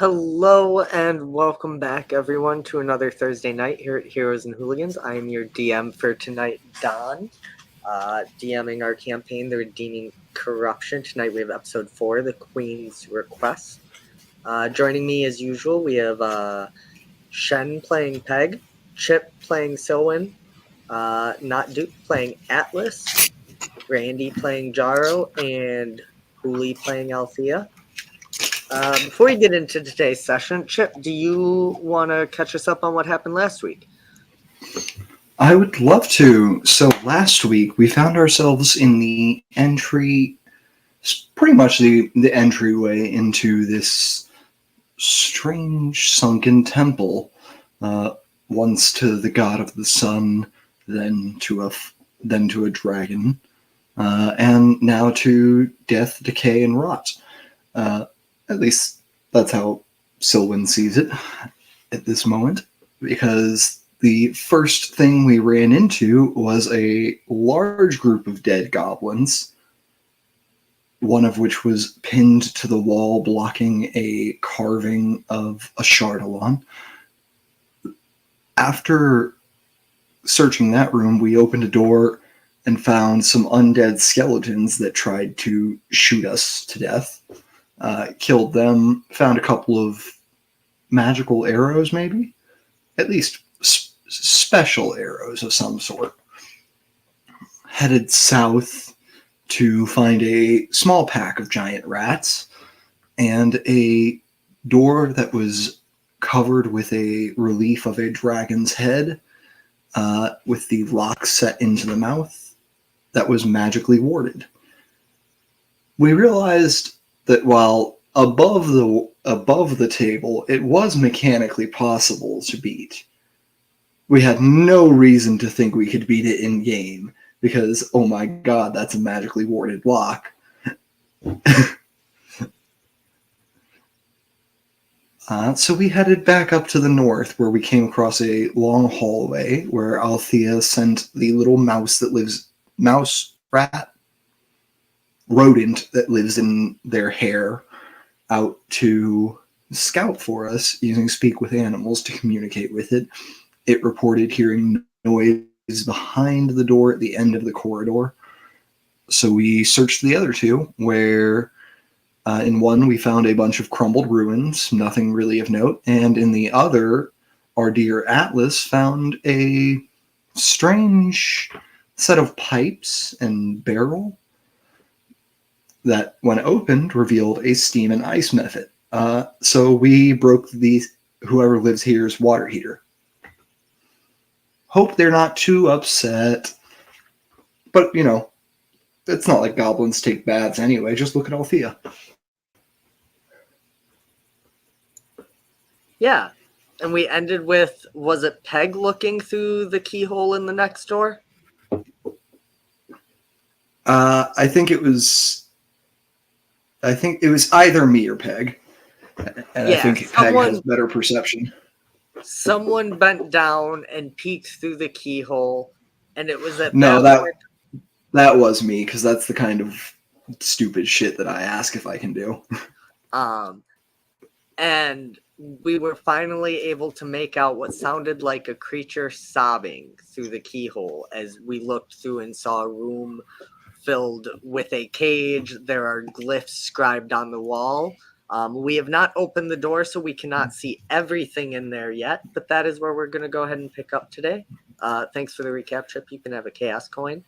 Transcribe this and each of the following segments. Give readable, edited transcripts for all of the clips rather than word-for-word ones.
Hello and welcome back, everyone, to another Thursday night here at Heroes and Hooligans. I am your DM for tonight, Don, DMing our campaign, The Redeeming Corruption. Tonight we have episode 4, The Queen's Request. Joining me as usual, we have Shen playing Peg. Chip playing Silwyn, Not Duke playing Atlas, Randy playing Jaro, and Hooli playing Althea. Before we get into today's session, Chip, do you want to catch us up on what happened last week? I would love to. So last week we found ourselves in the entry, pretty much the entryway into this strange sunken temple. Once to the god of the sun, then to a dragon, and now to death, decay, and rot. At least that's how Sylvan sees it at this moment, because the first thing we ran into was a large group of dead goblins, one of which was pinned to the wall, blocking a carving of a Chardalon. After searching that room, we opened a door and found some undead skeletons that tried to shoot us to death. Killed them, found a couple of magical arrows, maybe? At least special arrows of some sort. Headed south to find a small pack of giant rats and a door that was covered with a relief of a dragon's head, with the lock set into the mouth that was magically warded. We realized that while above the table, it was mechanically possible to beat. We had no reason to think we could beat it in game because, oh my god, that's a magically warded lock. So we headed back up to the north, where we came across a long hallway where Althea sent the little rodent that lives in their hair out to scout for us using Speak with Animals to communicate with it. It reported hearing noise behind the door at the end of the corridor. So we searched the other two, where in one we found a bunch of crumbled ruins, nothing really of note, and in the other, our dear Atlas found a strange set of pipes and barrel that, when opened, revealed a steam and ice method. So we broke the whoever lives here's water heater. Hope they're not too upset. But, you know, it's not like goblins take baths anyway. Just look at Althea. Yeah. And we ended with, was it Peg looking through the keyhole in the next door? I think it was either me or Peg. And yeah, I think Peg has better perception. Someone bent down and peeked through the keyhole, and it was at that was me, because that's the kind of stupid shit that I ask if I can do. And we were finally able to make out what sounded like a creature sobbing through the keyhole as we looked through and saw a room filled with a cage. There are glyphs scribed on the wall. We have not opened the door, so we cannot see everything in there yet, but that is where we're going to go ahead and pick up today. Thanks for the recap, Chip. You can have a chaos coin.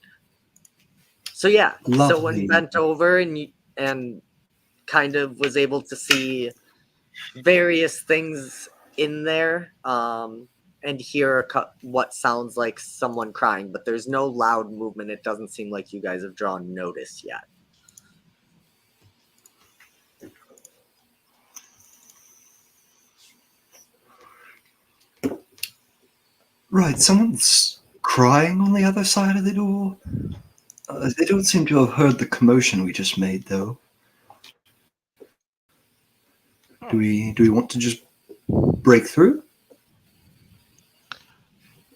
So yeah, someone bent over and kind of was able to see various things in there, and hear what sounds like someone crying, but there's no loud movement. It doesn't seem like you guys have drawn notice yet. Right, someone's crying on the other side of the door. They don't seem to have heard the commotion we just made, though. Do we want to just break through?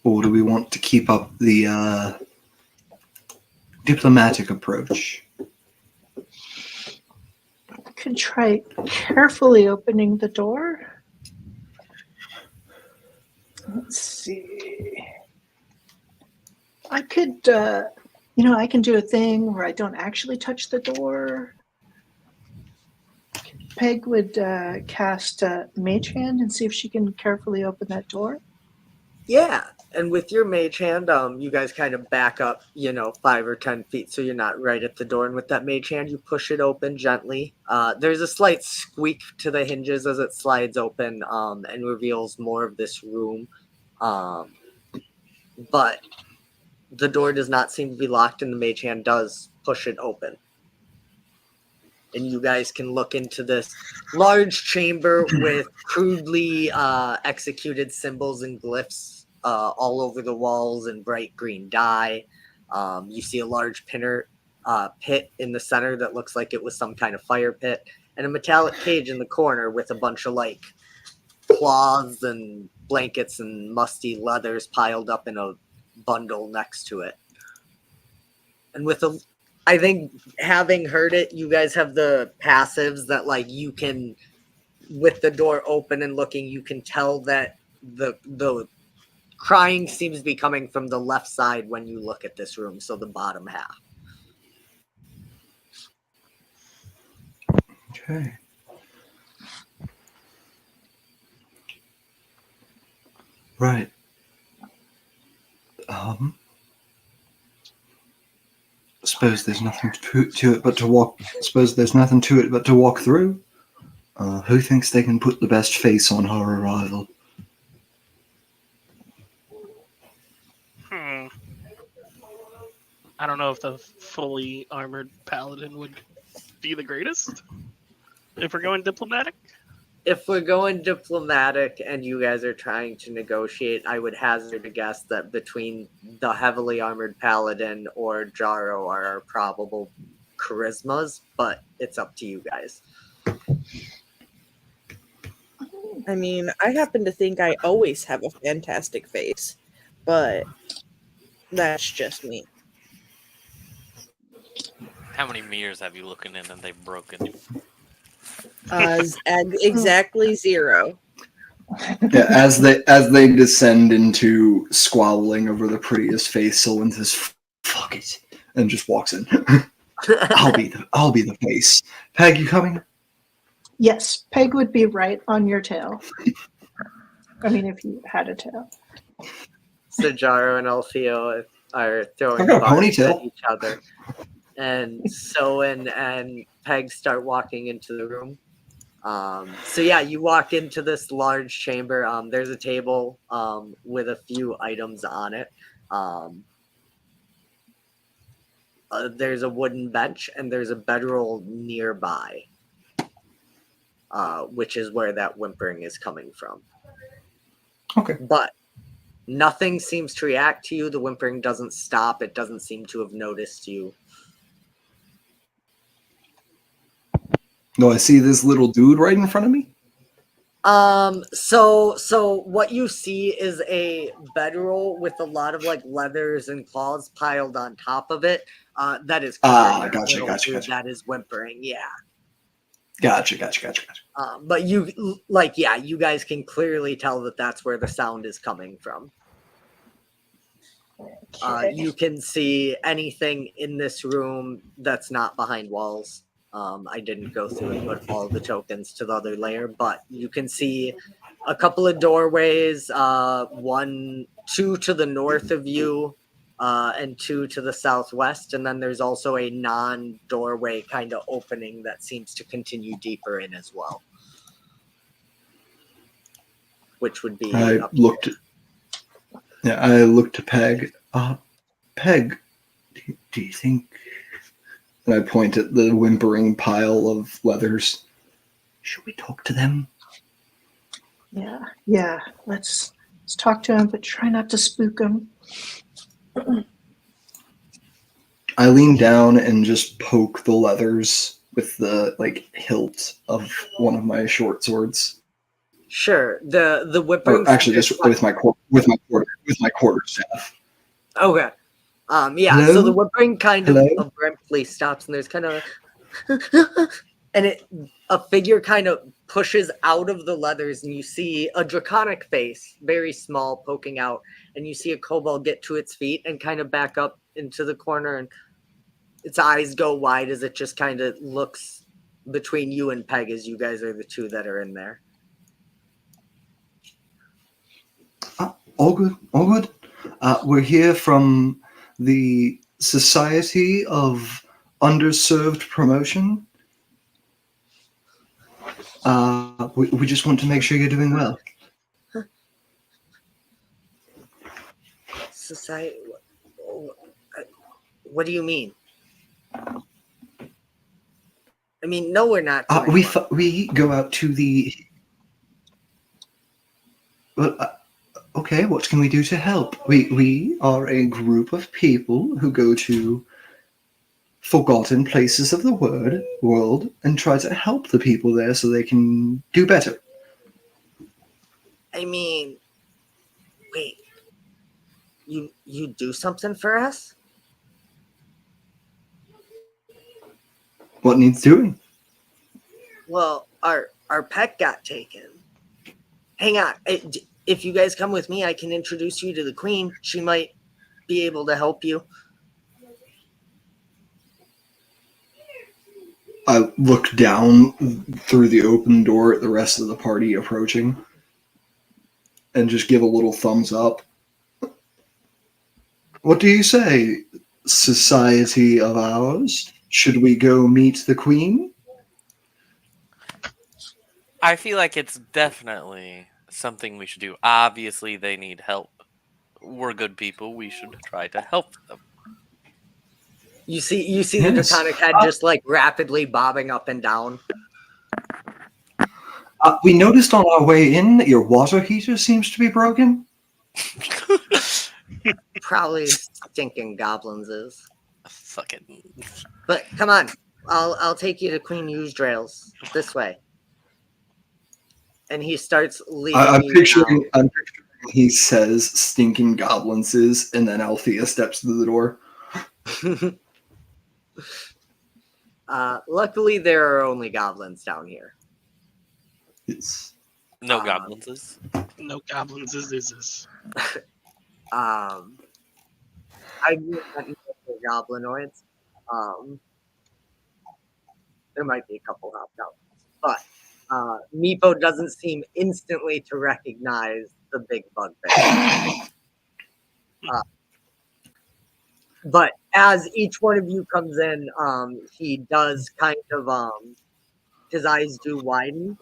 Or do we want to keep up the diplomatic approach? I could try carefully opening the door. Let's see. I could, I can do a thing where I don't actually touch the door. Peg would cast Mage Hand and see if she can carefully open that door. Yeah, and with your mage hand, you guys kind of back up, 5 or 10 feet, so you're not right at the door. And with that mage hand, you push it open gently. There's a slight squeak to the hinges as it slides open, and reveals more of this room. But the door does not seem to be locked, and the mage hand does push it open. And you guys can look into this large chamber with crudely executed symbols and glyphs all over the walls in bright green dye. You see a large pit in the center that looks like it was some kind of fire pit, and a metallic cage in the corner with a bunch of cloths and blankets and musty leathers piled up in a bundle next to it. And I think having heard it, you guys have the passives that you can, with the door open and looking, you can tell that the crying seems to be coming from the left side when you look at this room, so the bottom half. Okay. Right. Suppose there's nothing to it but to walk. Suppose there's nothing to it but to walk through. Who thinks they can put the best face on her arrival? I don't know if the fully armored paladin would be the greatest. If we're going diplomatic? If we're going diplomatic and you guys are trying to negotiate, I would hazard a guess that between the heavily armored paladin or Jaro are our probable charismas, but it's up to you guys. I mean, I happen to think I always have a fantastic face, but that's just me. How many mirrors have you looking in and they've broken? Exactly 0. Yeah, as they descend into squabbling over the prettiest face, Sylvan says, "Fuck it," and just walks in. I'll be the face. Peg, you coming? Yes, Peg would be right on your tail. I mean, if you had a tail. So Jaro and Altheo are throwing I've got a bars ponytail. at each other. And Soen and Peg start walking into the room. So yeah, you walk into this large chamber. There's a table with a few items on it. There's a wooden bench and there's a bedroll nearby, which is where that whimpering is coming from. Okay. But nothing seems to react to you. The whimpering doesn't stop. It doesn't seem to have noticed you. No, I see this little dude right in front of me. So what you see is a bedroll with a lot of leathers and claws piled on top of it. That is Gotcha. That is whimpering, yeah. Gotcha. But you guys can clearly tell that that's where the sound is coming from. You can see anything in this room that's not behind walls. I didn't go through and put all the tokens to the other layer, but you can see a couple of doorways, 2 to the north of you, and 2 to the southwest, and then there's also a non-doorway kind of opening that seems to continue deeper in as well. Which would be I looked to Peg. Peg, do you think? And I point at the whimpering pile of leathers. Should we talk to them? Yeah. Let's talk to him, but try not to spook him. I lean down and just poke the leathers with the hilt of one of my short swords. Sure. The whimpering. Or actually, just with my quarter staff. Okay. Yeah. Hello? So the whimpering kind Hello? of abruptly stops, and there's kind of and a figure kind of pushes out of the leathers, and you see a draconic face, very small, poking out, and you see a kobold get to its feet and kind of back up into the corner, and its eyes go wide as it just kind of looks between you and Peg, as you guys are the two that are in there. All good, all good. We're here from the Society of Underserved Promotion. We just want to make sure you're doing well. Society. What do you mean? I mean, no, we're not. Doing well. We go out to the. Well, okay, what can we do to help? We are a group of people who go to forgotten places of the world and try to help the people there so they can do better. I mean, wait. You do something for us? What needs doing? Well, our pet got taken. Hang on. If you guys come with me, I can introduce you to the queen. She might be able to help you. I look down through the open door at the rest of the party approaching and just give a little thumbs up. What do you say, society of ours? Should we go meet the queen? I feel like it's definitely something we should do. Obviously, they need help. We're good people. We should try to help them. You see Yes. the draconic head just like rapidly bobbing up and down. We noticed on our way in that your water heater seems to be broken. Probably stinking goblins is. Fucking. But come on, I'll take you to Queen Usedrails this way. And he starts leading I'm you picturing down. he says stinking goblins is, and then Althea steps through the door. Luckily, there are only goblins down here. It's No goblins is. No goblins is this. I knew that for goblinoids. There might be a couple hobgoblins, but Meepo doesn't seem instantly to recognize the big bugbear. But as each one of you comes in, he does kind of his eyes do widen.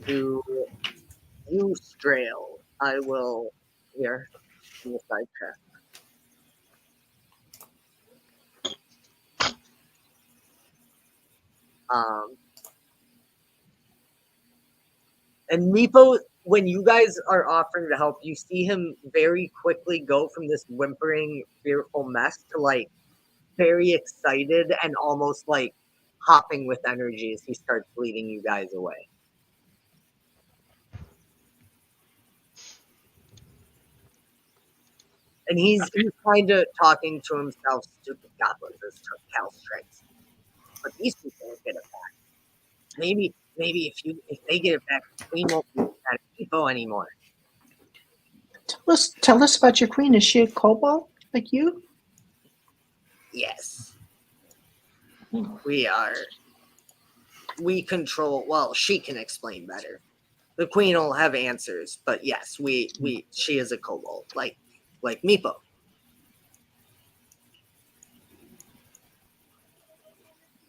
To you Strail. I will here in the side track. And Meepo, when you guys are offering to help, you see him very quickly go from this whimpering, fearful mess to like very excited and almost like hopping with energy as he starts leading you guys away. And he's kind of talking to himself, stupid goblins as Cal strikes. But these people will get it back. Maybe if they get it back, we won't be at Meepo anymore. Tell us about your queen. Is she a kobold like you? Yes. We control, well, she can explain better. The queen will have answers, but yes, she is a kobold, like Meepo.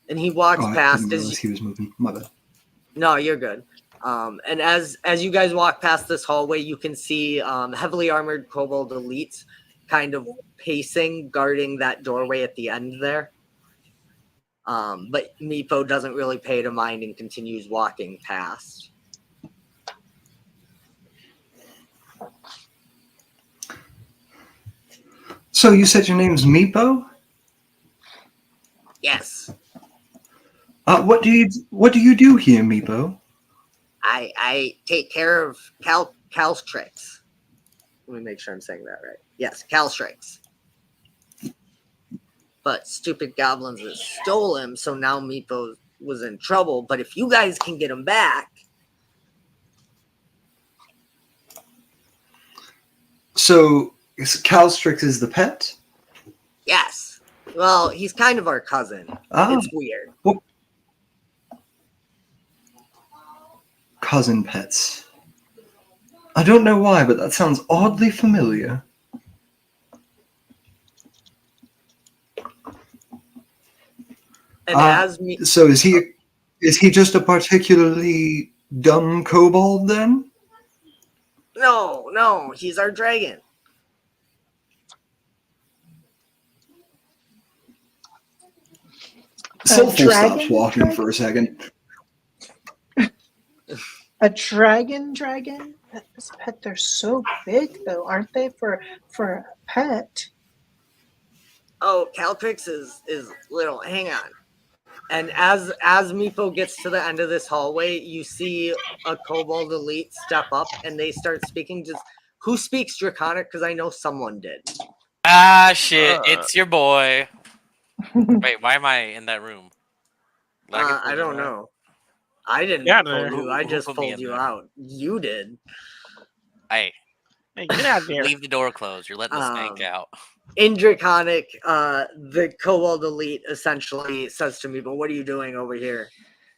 And he walks I past didn't realize he was moving. My bad. No, you're good. And as you guys walk past this hallway, you can see heavily armored kobold elites kind of pacing, guarding that doorway at the end there. But Meepo doesn't really pay to mind and continues walking past. So you said your name's Meepo? Yes. What do you do here, Meepo? I take care of Calstrix. Let me make sure I'm saying that right. Yes, Calstrix. But stupid goblins that stole him, so now Meepo was in trouble. But if you guys can get him back. So Calstrix is the pet? Yes. Well, he's kind of our cousin. It's weird. Cousin pets. I don't know why, but that sounds oddly familiar. And as me, So is he just a particularly dumb kobold then? no, he's our dragon. Soulful stops dragon? walking for a second. A dragon? This pet, they're so big though, aren't they? For a pet. Oh, Caltrix is little. Hang on. And as Meepo gets to the end of this hallway, you see a kobold elite step up, and they start speaking. Just who speaks Draconic? Because I know someone did. Ah, shit! It's your boy. Wait, why am I in that room? I don't know. I didn't Yeah, pull you. I who just put me pulled in you there? out. You did. Hey, Hey, get out of here. leave the door closed. You're letting the snake out. In Draconic, the kobold elite essentially says to Meepo, "What are you doing over here?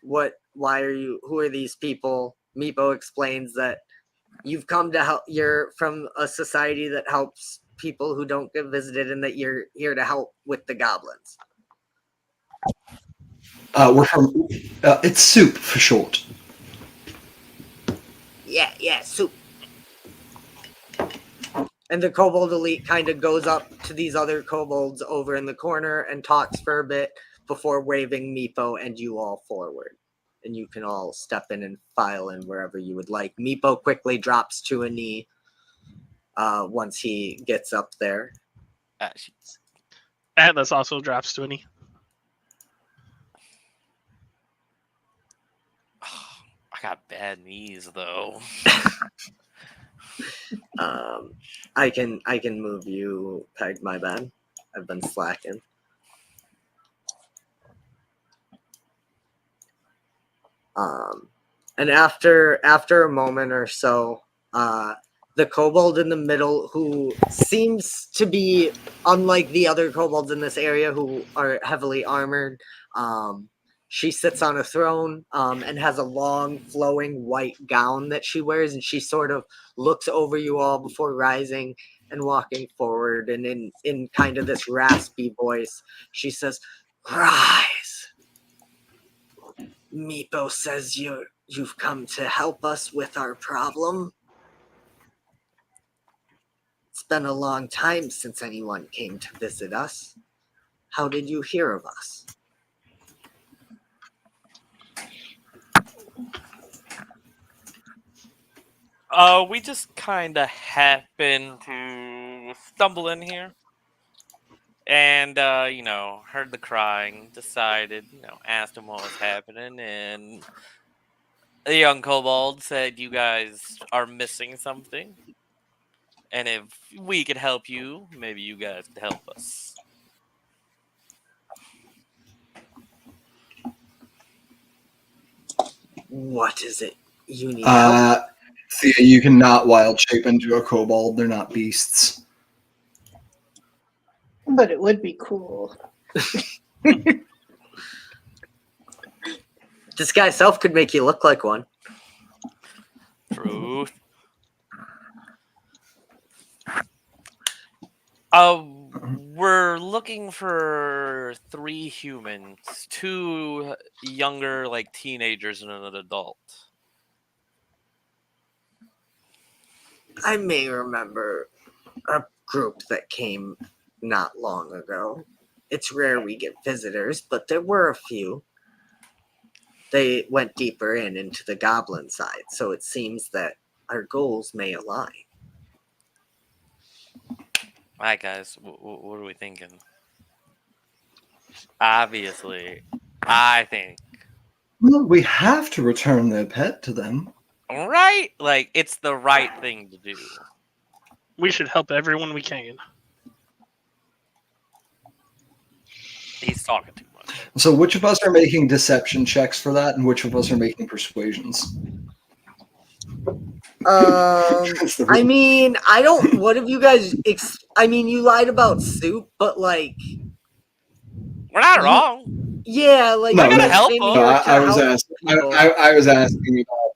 Why are you? Who are these people?" Meepo explains that you've come to help. You're from a society that helps people who don't get visited, and that you're here to help with the goblins. We're from. It's Soup for short. Yeah, soup. And the kobold elite kind of goes up to these other kobolds over in the corner and talks for a bit before waving Meepo and you all forward. And you can all step in and file in wherever you would like. Meepo quickly drops to a knee once he gets up there. Atlas also drops to a knee. I got bad knees though. I can move you, Peg. My bad. I've been slacking. And after a moment or so, the kobold in the middle, who seems to be unlike the other kobolds in this area who are heavily armored, she sits on a throne and has a long flowing white gown that she wears, and she sort of looks over you all before rising and walking forward, and in kind of this raspy voice she says, "Rise. Meepo says you've come to help us with our problem. It's been a long time since anyone came to visit us. How did you hear of us?" We just kind of happened to stumble in here. And, heard the crying, decided, asked him what was happening, and the young kobold said you guys are missing something. And if we could help you, maybe you guys could help us. What is it you need help? Thea, you cannot wild shape into a kobold. They're not beasts. But it would be cool. Disguise self could make you look like one. Truth. We're looking for 3 humans, 2 younger, like teenagers, and an adult. I may remember a group that came not long ago. It's rare we get visitors, but there were a few. They went deeper into the goblin side, so it seems that our goals may align. All right, guys, what are we thinking? Obviously, I think. Well, we have to return their pet to them. Right? Like, it's the right thing to do. We should help everyone we can. He's talking too much. So which of us are making deception checks for that, and which of us are making persuasions? I mean, I don't. What have you guys? I mean, you lied about soup, but like, we're not wrong. Yeah, like no, I gotta help I was asking. I was asking about.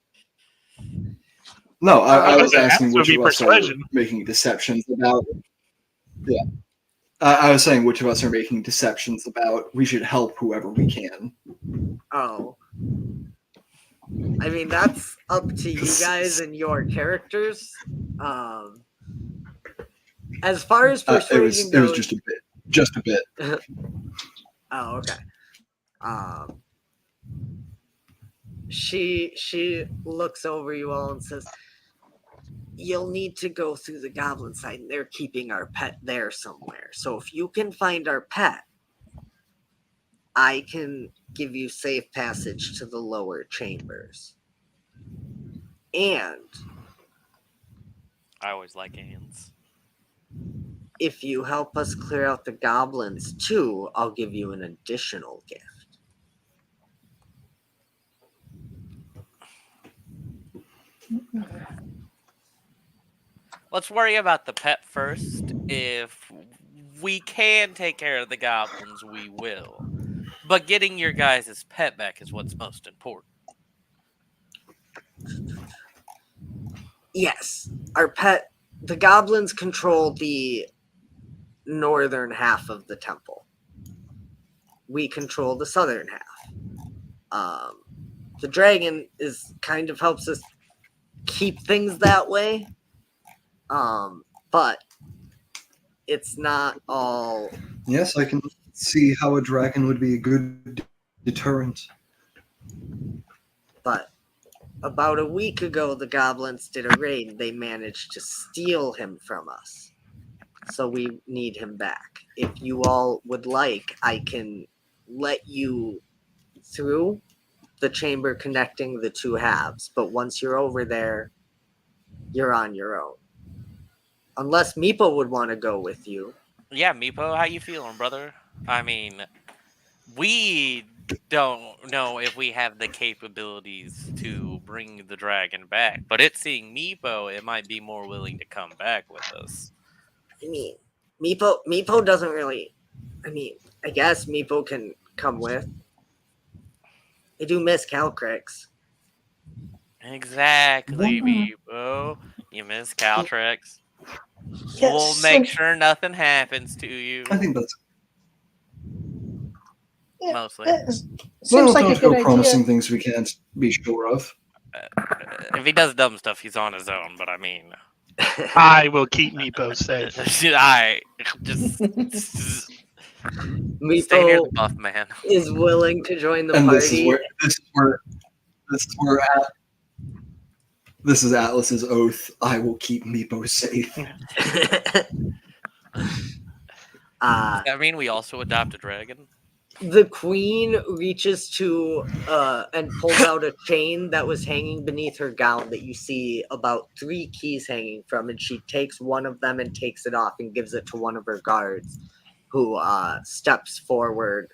No, I was Okay, asking that would which be of us are persuasion. making deceptions about. Yeah. I was saying which of us are making deceptions about we should help whoever we can. Oh. I mean, that's up to you guys and your characters. As far as persuasion It was goes, just a bit. oh, okay. Um, she looks over you all and says, "You'll need to go through the goblin side, and they're keeping our pet there somewhere. So if you can find our pet, I can give you safe passage to the lower chambers. And I always like hands. if you help us clear out the goblins too, I'll give you an additional gift." Let's worry about the pet first. If we can take care of the goblins, we will. But getting your guys' pet back is what's most important. Yes, our pet, the goblins control the northern half of the temple. We control the southern half. The dragon is kind of helps us keep things that way. But it's not all. Yes, I can see how a dragon would be a good deterrent. But about a week ago, the goblins did a raid. They managed to steal him from us. So we need him back. If you all would like, I can let you through the chamber connecting the two halves. But once you're over there, you're on your own. Unless Meepo would want to go with you. Yeah, Meepo, how you feeling, brother? I mean, we don't know if we have the capabilities to bring the dragon back, but it's seeing Meepo, it might be more willing to come back with us. I mean, Meepo doesn't really. I mean, I guess Meepo can come with. I do miss Calcrix. Exactly, One- Meepo. You miss Caltrex. Yes, We'll make and- sure nothing happens to you. I think that's yeah, Mostly. seems like a don't good go promising idea. things we can't be sure of. If he does dumb stuff, he's on his own, but I mean, I will keep Meepo safe. I just stay near Meepo the buff, man. is willing to join the And party. This is Atlas's oath. I will keep Meepo safe. Does that mean we also adopt a dragon? The queen reaches to and pulls out a chain that was hanging beneath her gown that you see about 3 keys hanging from, and she takes one of them and takes it off and gives it to one of her guards, who steps forward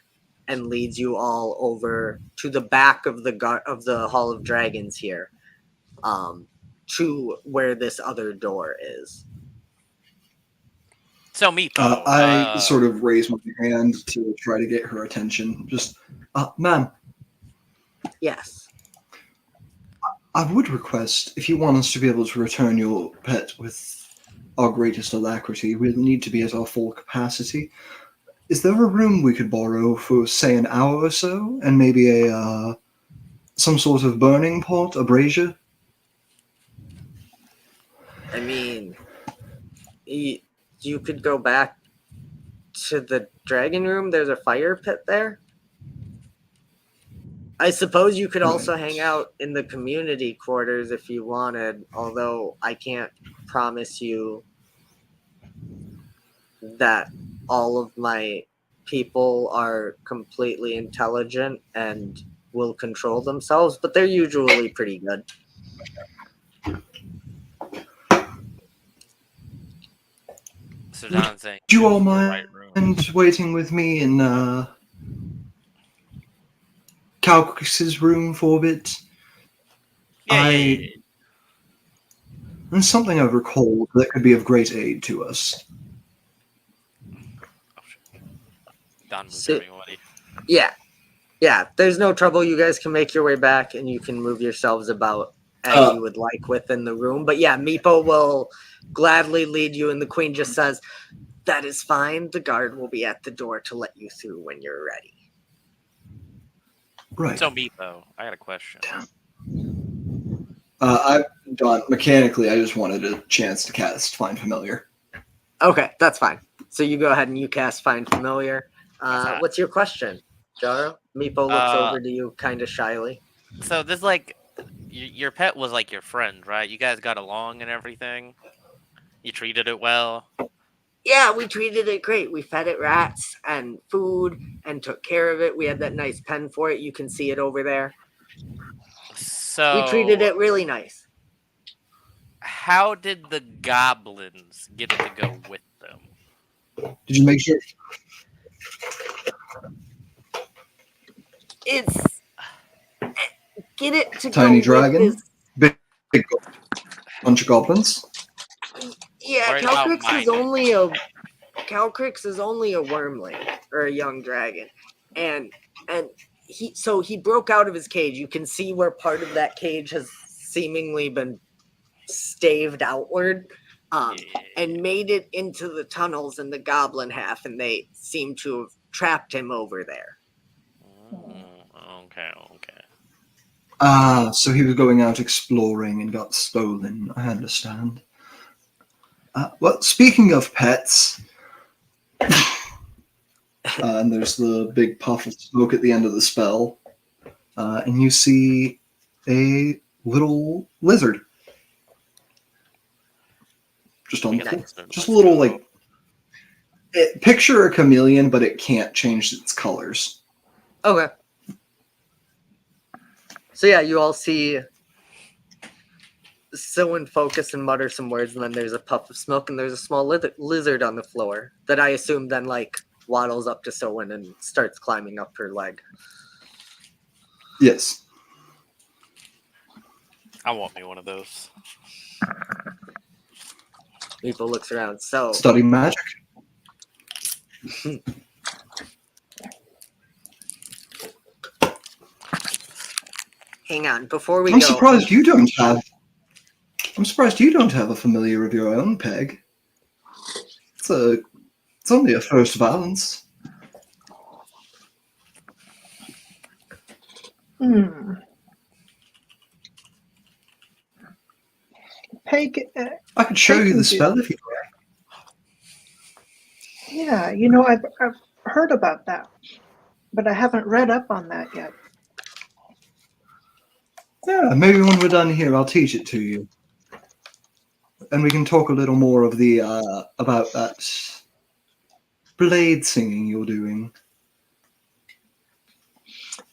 and leads you all over to the back of the Hall of Dragons here, to where this other door is. So Meepo, I sort of raise my hand to try to get her attention. Just, ma'am, Yes. I would request, if you want us to be able to return your pet with our greatest alacrity, we'll need to be at our full capacity. Is there a room we could borrow for, say, an hour or so, and maybe some sort of burning pot, a brazier? I mean, you could go back to the dragon room. There's a fire pit there. I suppose you could also hang out in the community quarters if you wanted, although I can't promise you that all of my people are completely intelligent and will control themselves, but they're usually pretty good. so Don's saying, Do you all choose the mind right room. waiting with me in Calcrix's room for a bit? Yeah. There's something I've recalled that could be of great aid to us. Don moves So- everybody. Yeah, there's no trouble. You guys can make your way back and you can move yourselves about as you would like within the room. But yeah, Meepo will gladly lead you, and the queen just says, "That is fine. The guard will be at the door to let you through when you're ready." Right. So, Meepo, I got a question. I've done mechanically. I just wanted a chance to cast Find Familiar. Okay, that's fine. So you go ahead and you cast Find Familiar. That's What's your question, Jaro? Meepo looks over to you kind of shyly. So this like your pet was like your friend, right? You guys got along and everything. You treated it well. Yeah, we treated it great. We fed it rats and food and took care of it. We had that nice pen for it. You can see it over there. So We treated it really nice. how did the goblins get it to go with them? Did you make sure? It's get it to Tiny go dragon? with this. Big bunch of goblins? Yeah, Worried about Calcrix is only a wormling or a young dragon, and he broke out of his cage. You can see where part of that cage has seemingly been staved outward, and made it into the tunnels in the goblin half, and they seem to have trapped him over there. Okay. Ah, so he was going out exploring and got stolen. I understand. Well, speaking of pets, and there's the big puff of smoke at the end of the spell, and you see a little lizard. Just on the floor. Just a little, like, picture a chameleon, but it can't change its colors. Okay. So yeah, you all see Silwyn focus and mutter some words, and then there's a puff of smoke, and there's a small lizard on the floor that I assume then, like, waddles up to Silwyn and starts climbing up her leg. Yes. I want me one of those. Meepo looks around. So Study magic. hang on, before we I'm go. surprised you don't have a familiar of your own, Peg. It's only a first balance. Peg, I could show Peg you can the do- spell if you like. yeah, I've heard about that, but I haven't read up on that yet. Yeah, maybe when we're done here, I'll teach it to you, and we can talk a little more of the about that blade singing you're doing.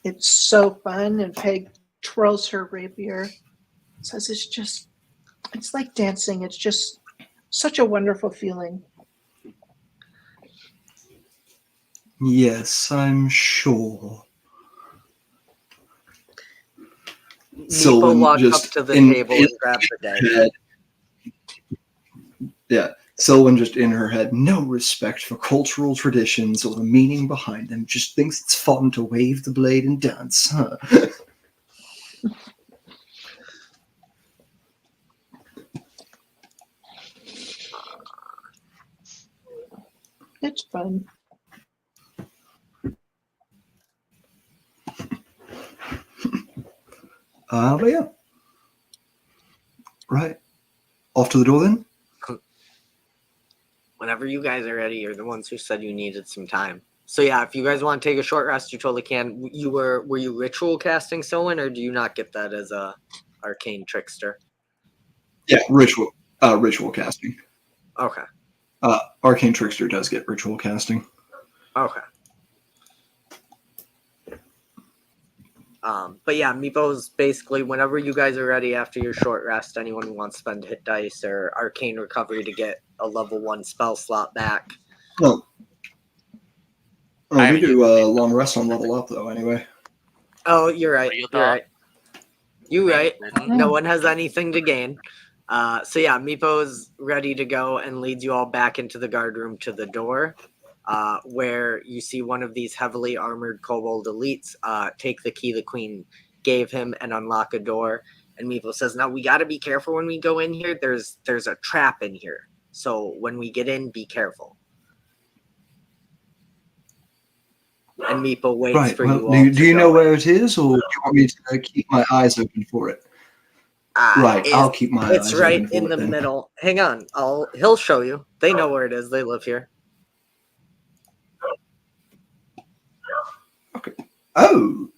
It's so fun, and Peg twirls her rapier. Says it's like dancing. It's just such a wonderful feeling. Yes, I'm sure. Meepo walks up to the table and grabs the dagger. Yeah, Selwyn just in her head, no respect for cultural traditions or the meaning behind them, just thinks it's fun to wave the blade and dance, huh? It's fun. But yeah. Right. Off to the door then? Whenever you guys are ready, you're the ones who said you needed some time. So yeah, if you guys want to take a short rest, you totally can. Were you ritual casting Silwyn, or do you not get that as a arcane trickster? Yeah, ritual casting. Okay. Arcane trickster does get ritual casting. Okay. But yeah, Meepo's basically whenever you guys are ready after your short rest, anyone who wants to spend hit dice or arcane recovery to get a level 1 spell slot back. Oh, we do a long rest on level up though anyway. Oh, you're right. You're right. No one has anything to gain. So yeah, Meepo's ready to go and leads you all back into the guard room to the door, where you see one of these heavily armored kobold elites take the key the queen gave him and unlock a door. And Meepo says, now we got to be careful when we go in here. There's a trap in here. So when we get in, be careful. And Meepo waits Right. for Well, you all. do you know where it is, or do you want me to keep my eyes open for it? Right. I'll keep my eyes open. It's right for in it the then. middle. Hang on. He'll show you. They know where it is. They live here. Okay. Oh,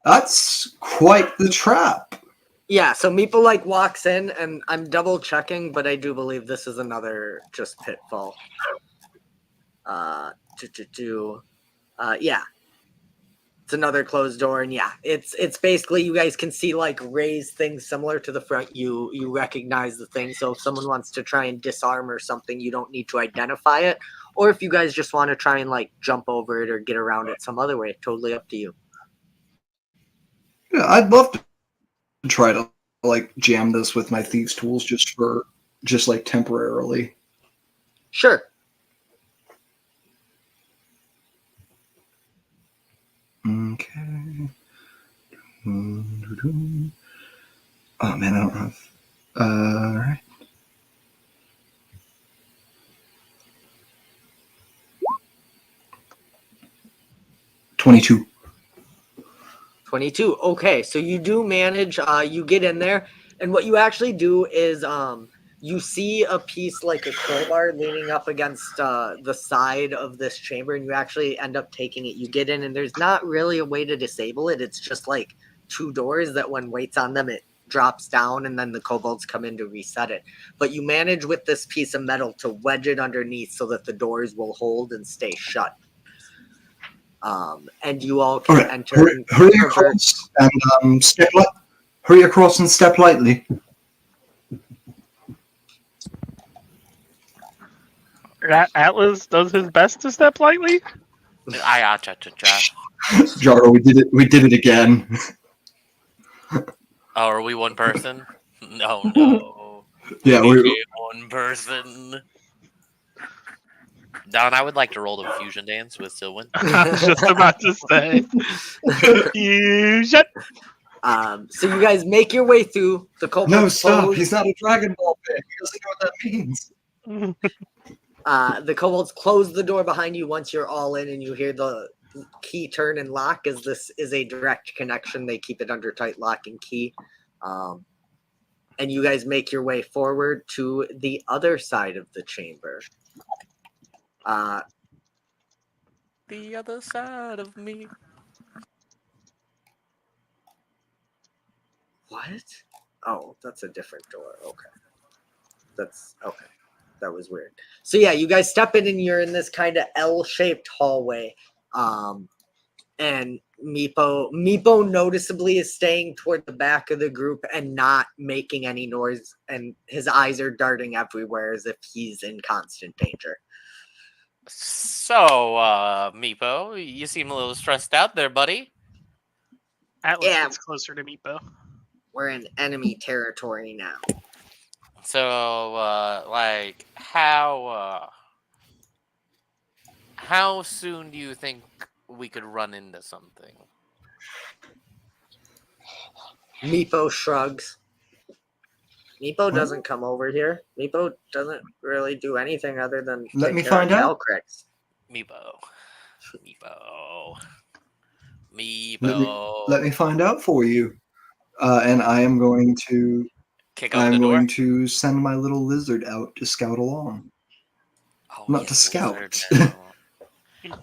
that's quite the trap. Yeah, so Meepo like walks in, and I'm double checking, but I do believe this is another just pitfall. Yeah, it's another closed door, and yeah, it's basically you guys can see like raised things similar to the front. You recognize the thing, so if someone wants to try and disarm or something, you don't need to identify it. Or if you guys just want to try and like jump over it or get around it some other way, totally up to you. Yeah, I'd love to try to like jam this with my thieves' tools just like temporarily. Sure. Okay. Oh man, I don't have. All right. $22. 22. Okay, so you do manage. You get in there, and what you actually do is you see a piece like a crowbar leaning up against the side of this chamber, and you actually end up taking it. You get in, and there's not really a way to disable it. It's just like two doors that when weight's on them, it drops down, and then the kobolds come in to reset it. But you manage with this piece of metal to wedge it underneath so that the doors will hold and stay shut. And you all can Right. enter. Hurry across and step light. Hurry across and step lightly. Atlas does his best to step lightly. Jaro, we did it again. Oh, are we one person? No. Yeah, we we became one person. Don, I would like to roll the fusion dance with Sylvan. I was just about to say. Confusion. So you guys make your way through the kobolds. No, stop! close. He's not a Dragon Ball fan. He doesn't know what that means. The kobolds close the door behind you once you're all in, and you hear the key turn and lock. As this is a direct connection, they keep it under tight lock and key. And you guys make your way forward to the other side of the chamber. The other side of me. What? Oh, that's a different door. Okay. That's okay. That was weird. So yeah, you guys step in and you're in this kind of L-shaped hallway. And Meepo noticeably is staying toward the back of the group and not making any noise, and his eyes are darting everywhere as if he's in constant danger. So, Meepo, you seem a little stressed out there, buddy. Atlas Yeah. gets closer to Meepo. We're in enemy territory now. So, like, how soon do you think we could run into something? Meepo shrugs. Meepo doesn't come over here. Meepo doesn't really do anything other than Let take me care find of out. Calcrix. Meepo. Let me find out for you. And I am going to Kick open the door. going to send my little lizard out to scout along. Oh, Not yeah, to scout. lizard now.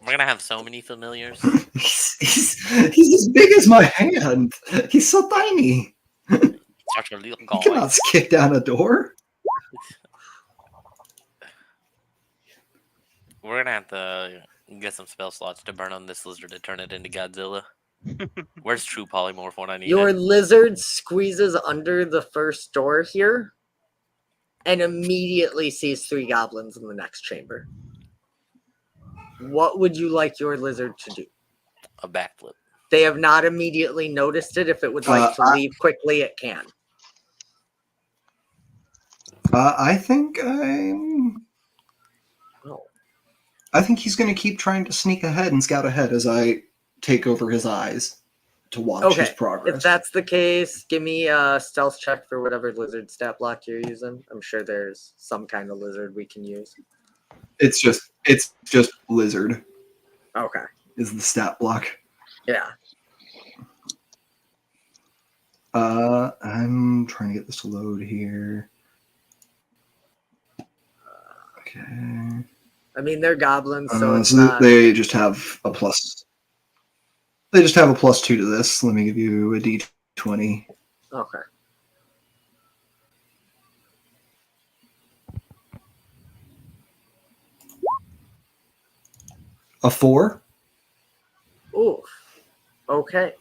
We're gonna have so many familiars. he's as big as my hand. He's so tiny. Such a little He guy. cannot kick down a door. We're gonna have to get some spell slots to burn on this lizard to turn it into Godzilla. Where's true polymorph when I need Your it? lizard squeezes under the first door here and immediately sees 3 goblins in the next chamber. What would you like your lizard to do? A backflip. They have not immediately noticed it. If it would like to leave quickly, it can. I think Oh. I think he's going to keep trying to sneak ahead and scout ahead as I take over his eyes. to watch his Okay, progress. if that's the case, give me a stealth check for whatever lizard stat block you're using. I'm sure there's some kind of lizard we can use. It's just lizard Okay. is the stat block. Yeah. I'm trying to get this to load here. Okay. I mean, they're goblins, so it's So not. they just have a plus. They just have a +2 to this. Let me give you a d20. Okay. A 4. Ooh. Okay.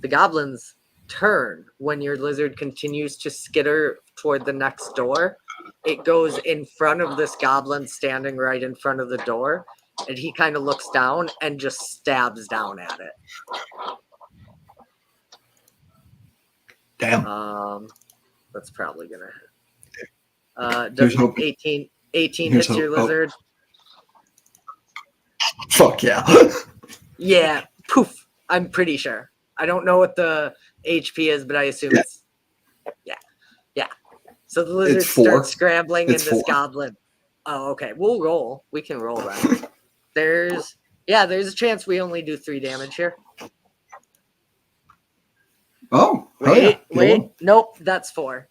The goblins turn when your lizard continues to skitter toward the next door. It goes in front of this goblin standing right in front of the door, and he kind of looks down and just stabs down at it. Damn. That's probably gonna hit. Here's Does hoping. 18 Here's hits your hope. Oh. lizard? Fuck yeah. Yeah, poof. I'm pretty sure. I don't know what the HP is, but I assume it's yeah. So the lizard It's 4. starts scrambling, It's and this 4. goblin. Oh, okay. We'll roll. We can roll that. There's a chance we only do 3 damage here. Oh, hell Wait, yeah. Kill wait. him. Nope, that's 4.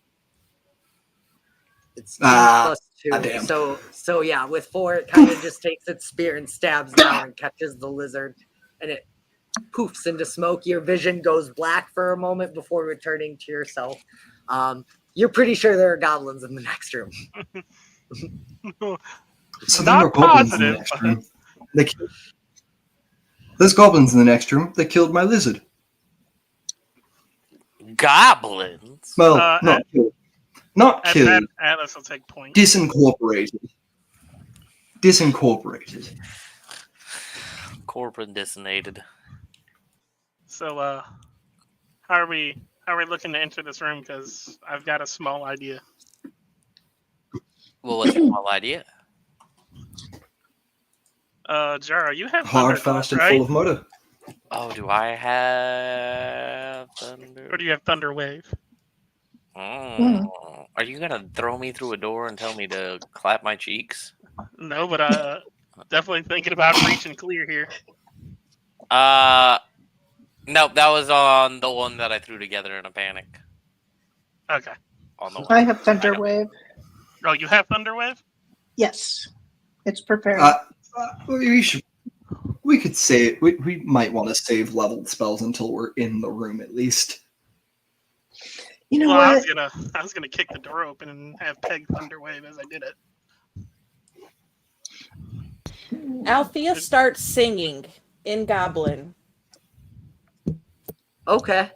It's 2 plus 2. damn. So yeah, with 4, it kind of just takes its spear and stabs down and catches the lizard, and it poofs into smoke. Your vision goes black for a moment before returning to yourself. You're pretty sure there are goblins in the next room. So there Not are goblins in the positive, next but- room. There's goblins in the next room. They killed my lizard. Goblins. Well, not killed. Not And killed. then Atlas will take point. Disincorporated. Disincorporated. Corporate detonated. So, how are we looking to enter this room? Because I've got a small idea. Well, what's your whole idea? Jara, you have Hard, Thunder fast, and right? full of motor. Oh, do I have thunder? Or do you have Thunder Wave? Are you gonna throw me through a door and tell me to clap my cheeks? No, but definitely thinking about reaching clear here. Nope, that was on the one that I threw together in a panic. Okay. On the one. I have Thunder know. Wave. Oh, you have Thunder Wave? Yes. It's prepared. We could save. We might want to save leveled spells until we're in the room at least. You know Well, what? I was gonna kick the door open and have Peg Thunder Wave as I did it. Althea starts singing in Goblin. Okay.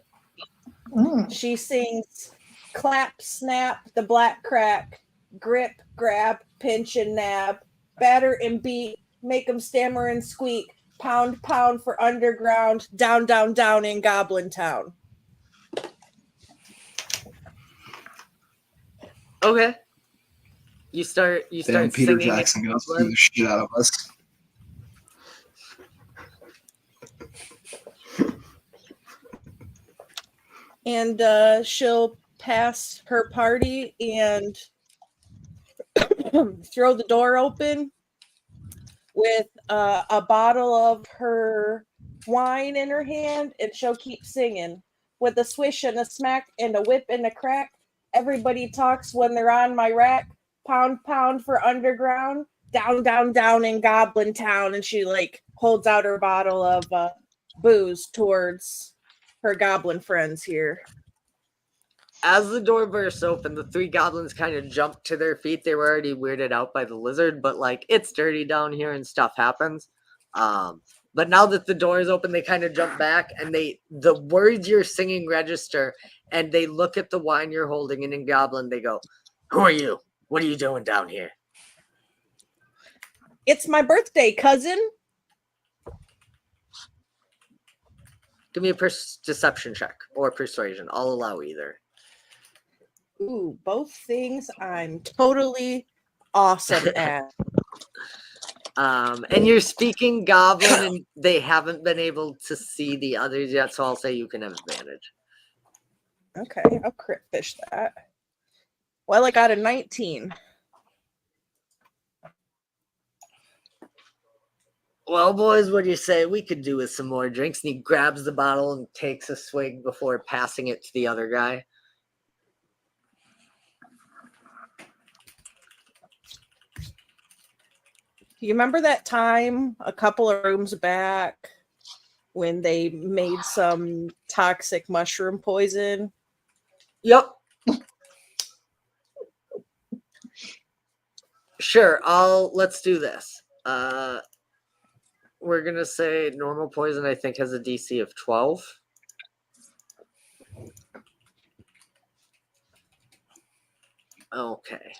She sings clap, snap, the black crack, grip, grab, pinch and nab, batter and beat, make 'em stammer and squeak, pound, pound for underground, down, down, down in Goblin Town. Okay. You start Damn, Peter singing. Jackson got through the shit out of us. And she'll pass her party and throw the door open with a bottle of her wine in her hand, and she'll keep singing with a swish and a smack and a whip and a crack. Everybody talks when they're on my rack. Pound, pound for underground. Down, down, down in Goblin Town. And she like holds out her bottle of booze towards her goblin friends here. As the door bursts open, the 3 goblins kind of jump to their feet. They were already weirded out by the lizard, but like it's dirty down here and stuff happens. But now that the door is open, they kind of jump back, and the words you're singing register, and they look at the wine you're holding, and in Goblin they go, "Who are you? What are you doing down here?" It's my birthday, cousin. Give me a deception check or persuasion. I'll allow either. Ooh, both things I'm totally awesome at. And you're speaking Goblin, and they haven't been able to see the others yet, so I'll say you can have advantage. Okay, I'll crit fish that. Well, I got a 19. Well, boys, what do you say? We could do with some more drinks. And he grabs the bottle and takes a swig before passing it to the other guy. You remember that time a couple of rooms back when they made some toxic mushroom poison? Yep. Sure, let's do this. We're gonna say normal poison, I think, has a DC of 12. Okay.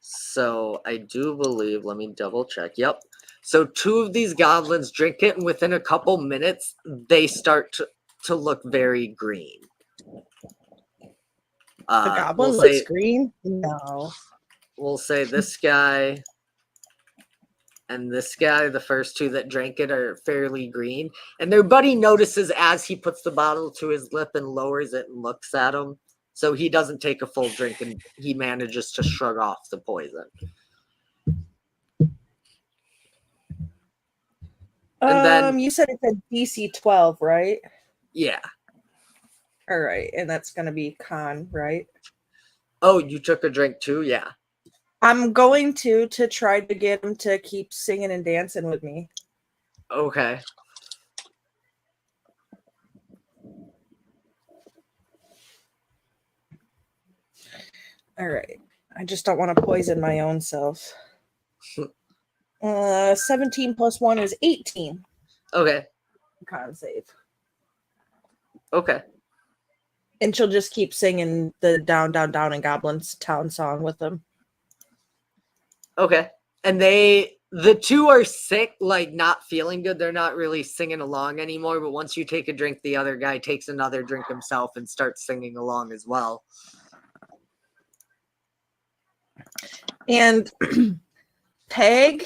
So I do believe, let me double check. Yep. So 2 of these goblins drink it, and within a couple minutes, they start to look very green. The goblin we'll looks say, green? No. We'll say this guy and this guy, the first 2 that drank it, are fairly green. And their buddy notices as he puts the bottle to his lip and lowers it and looks at him. So he doesn't take a full drink, and he manages to shrug off the poison. And then, You said it's a DC 12, right? yeah. All right, and that's going to be con, right? Oh, you took a drink too? Yeah. I'm going to try to get him to keep singing and dancing with me. Okay. All right. I just don't want to poison my own self. 17 plus 1 is 18. Okay. Con save. Okay. And she'll just keep singing the Down, Down, Down in Goblin's Town song with them. Okay. And the 2 are sick, like not feeling good. They're not really singing along anymore. But once you take a drink, the other guy takes another drink himself and starts singing along as well. And Peg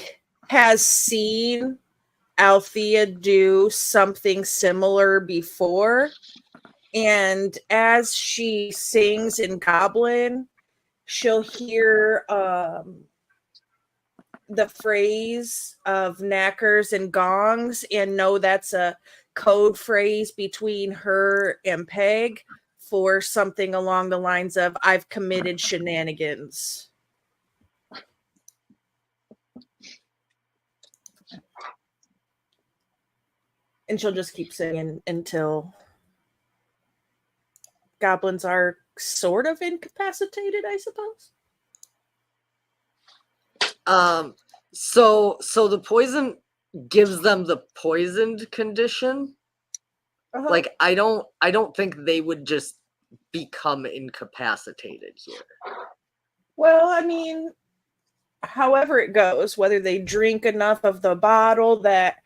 has seen Althea do something similar before. And as she sings in Goblin, she'll hear the phrase of knackers and gongs and know that's a code phrase between her and Peg for something along the lines of, I've committed shenanigans. And she'll just keep singing until goblins are sort of incapacitated, I suppose. So the poison gives them the poisoned condition. Uh-huh. Like I don't think they would just become incapacitated here. Well, I mean, however it goes, whether they drink enough of the bottle that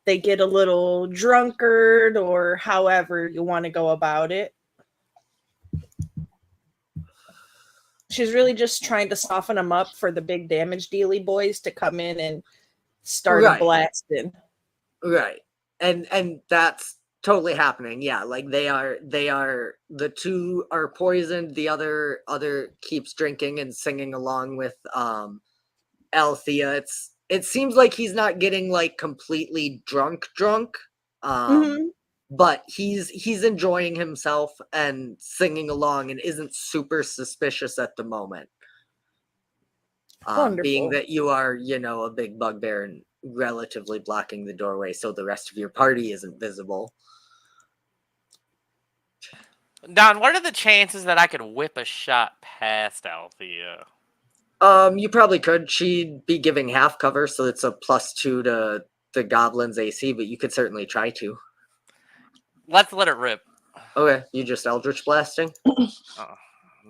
they get a little drunkard, or however you want to go about it. She's really just trying to soften them up for the big damage dealy boys to come in and start blasting. Right. And that's totally happening. Yeah, like they are the 2 are poisoned, the other keeps drinking and singing along with Althea. It seems like he's not getting like completely drunk. But he's enjoying himself and singing along and isn't super suspicious at the moment. Being that you are, a big bugbear and relatively blocking the doorway so the rest of your party isn't visible. Don, what are the chances that I could whip a shot past Althea? You probably could. She'd be giving half cover, so it's a +2 to the goblin's AC, but you could certainly try to. Let's let it rip. Okay, you just Eldritch blasting? Then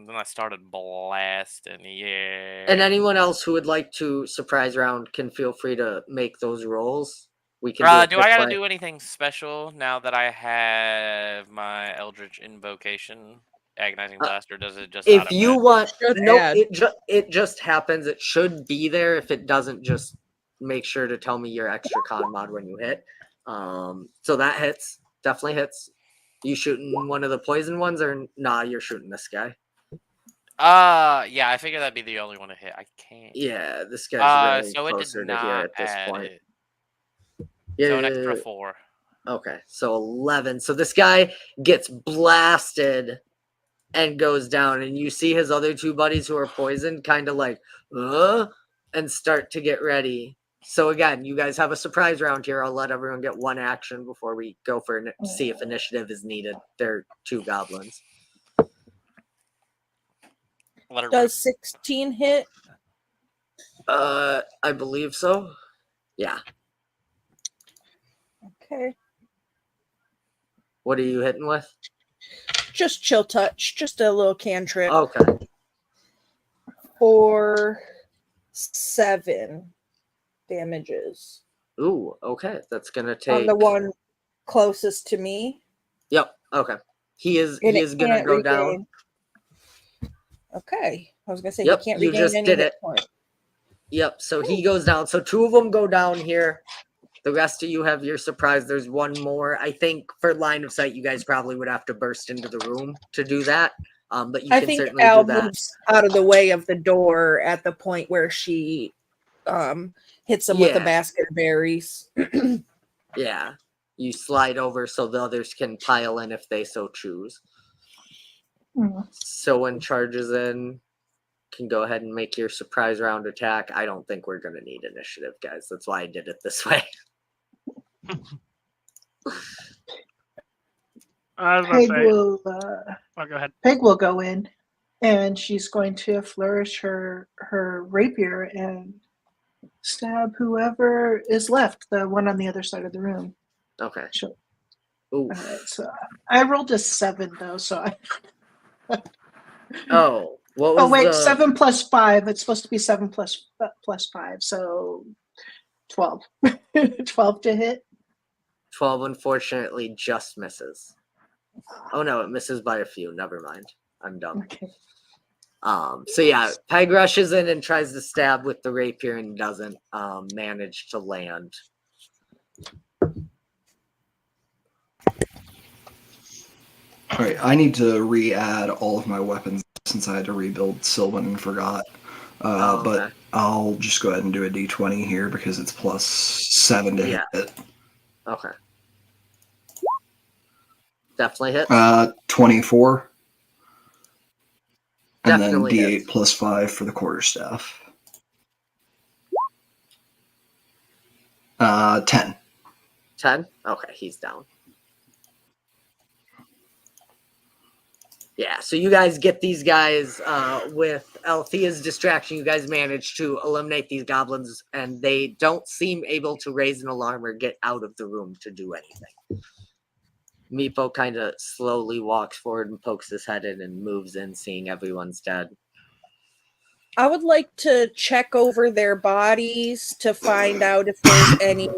I started blasting, yeah. And anyone else who would like to surprise round can feel free to make those rolls. We can do I gotta do anything special now that I have my Eldritch Invocation, Agonizing Blast, or does it just if you want, it just make sure to tell me your extra con mod when you hit. So that hits. Definitely hits. You shooting one of the poison ones, or nah, you're shooting this guy? Yeah, I figured that'd be the only one to hit. I can't. Yeah, this guy's really So it did closer to here not at this add point. it. Yeah, So an extra 4. okay, so 11. So this guy gets blasted and goes down, and you see his other 2 buddies who are poisoned kind of like, and start to get ready. So again, you guys have a surprise round here. I'll let everyone get 1 action before we go for see if initiative is needed. They're 2 goblins. Let it rip. Does 16 hit? I believe so. Yeah. Okay. What are you hitting with? Just chill touch. Just a little cantrip. Okay. For 7 damages. Ooh, okay. That's gonna take On the one closest to me. Yep. Okay. He is And gonna go down. regain. Okay. I was gonna say Yep, he can't you regain just any did hit it. point. Yep. So he goes down. So 2 of them go down here. The rest of you have your surprise. There's 1 more. I think for line of sight, you guys probably would have to burst into the room to do that. But you I can think certainly Al do that. moves out of the way of the door at the point where she hits him with a Yeah. basket of berries. Yeah. You slide over so the others can pile in if they so choose. So when charges in, can go ahead and make your surprise round attack. I don't think we're going to need initiative, guys. That's why I did it this way. I was about Peg to say. will Oh, go ahead. Peg will go in, and she's going to flourish her rapier and stab whoever is left, the one on the other side of the room. Okay. She'll, Ooh. all right, so I rolled a 7 though, so I. Oh, what was Oh wait, the 7 plus 5. It's supposed to be 7 plus 5, so 12. 12 to hit. 12? Unfortunately, just misses. Oh no, it misses by a few. Never mind. I'm dumb. Okay. So yeah, Peg rushes in and tries to stab with the rapier and doesn't manage to land. All right, I need to re-add all of my weapons since I had to rebuild Sylvan and forgot. But Okay. I'll just go ahead and do a d20 here because it's plus 7 to Yeah. hit. Okay. Definitely hits. 24. And Definitely then d8 hits. plus 5 for the quarterstaff. 10. 10? Okay, he's down. Yeah, so you guys get these guys with Althea's distraction. You guys manage to eliminate these goblins, and they don't seem able to raise an alarm or get out of the room to do anything. Meepo kind of slowly walks forward and pokes his head in and moves in, seeing everyone's dead. I would like to check over their bodies to find out if there's any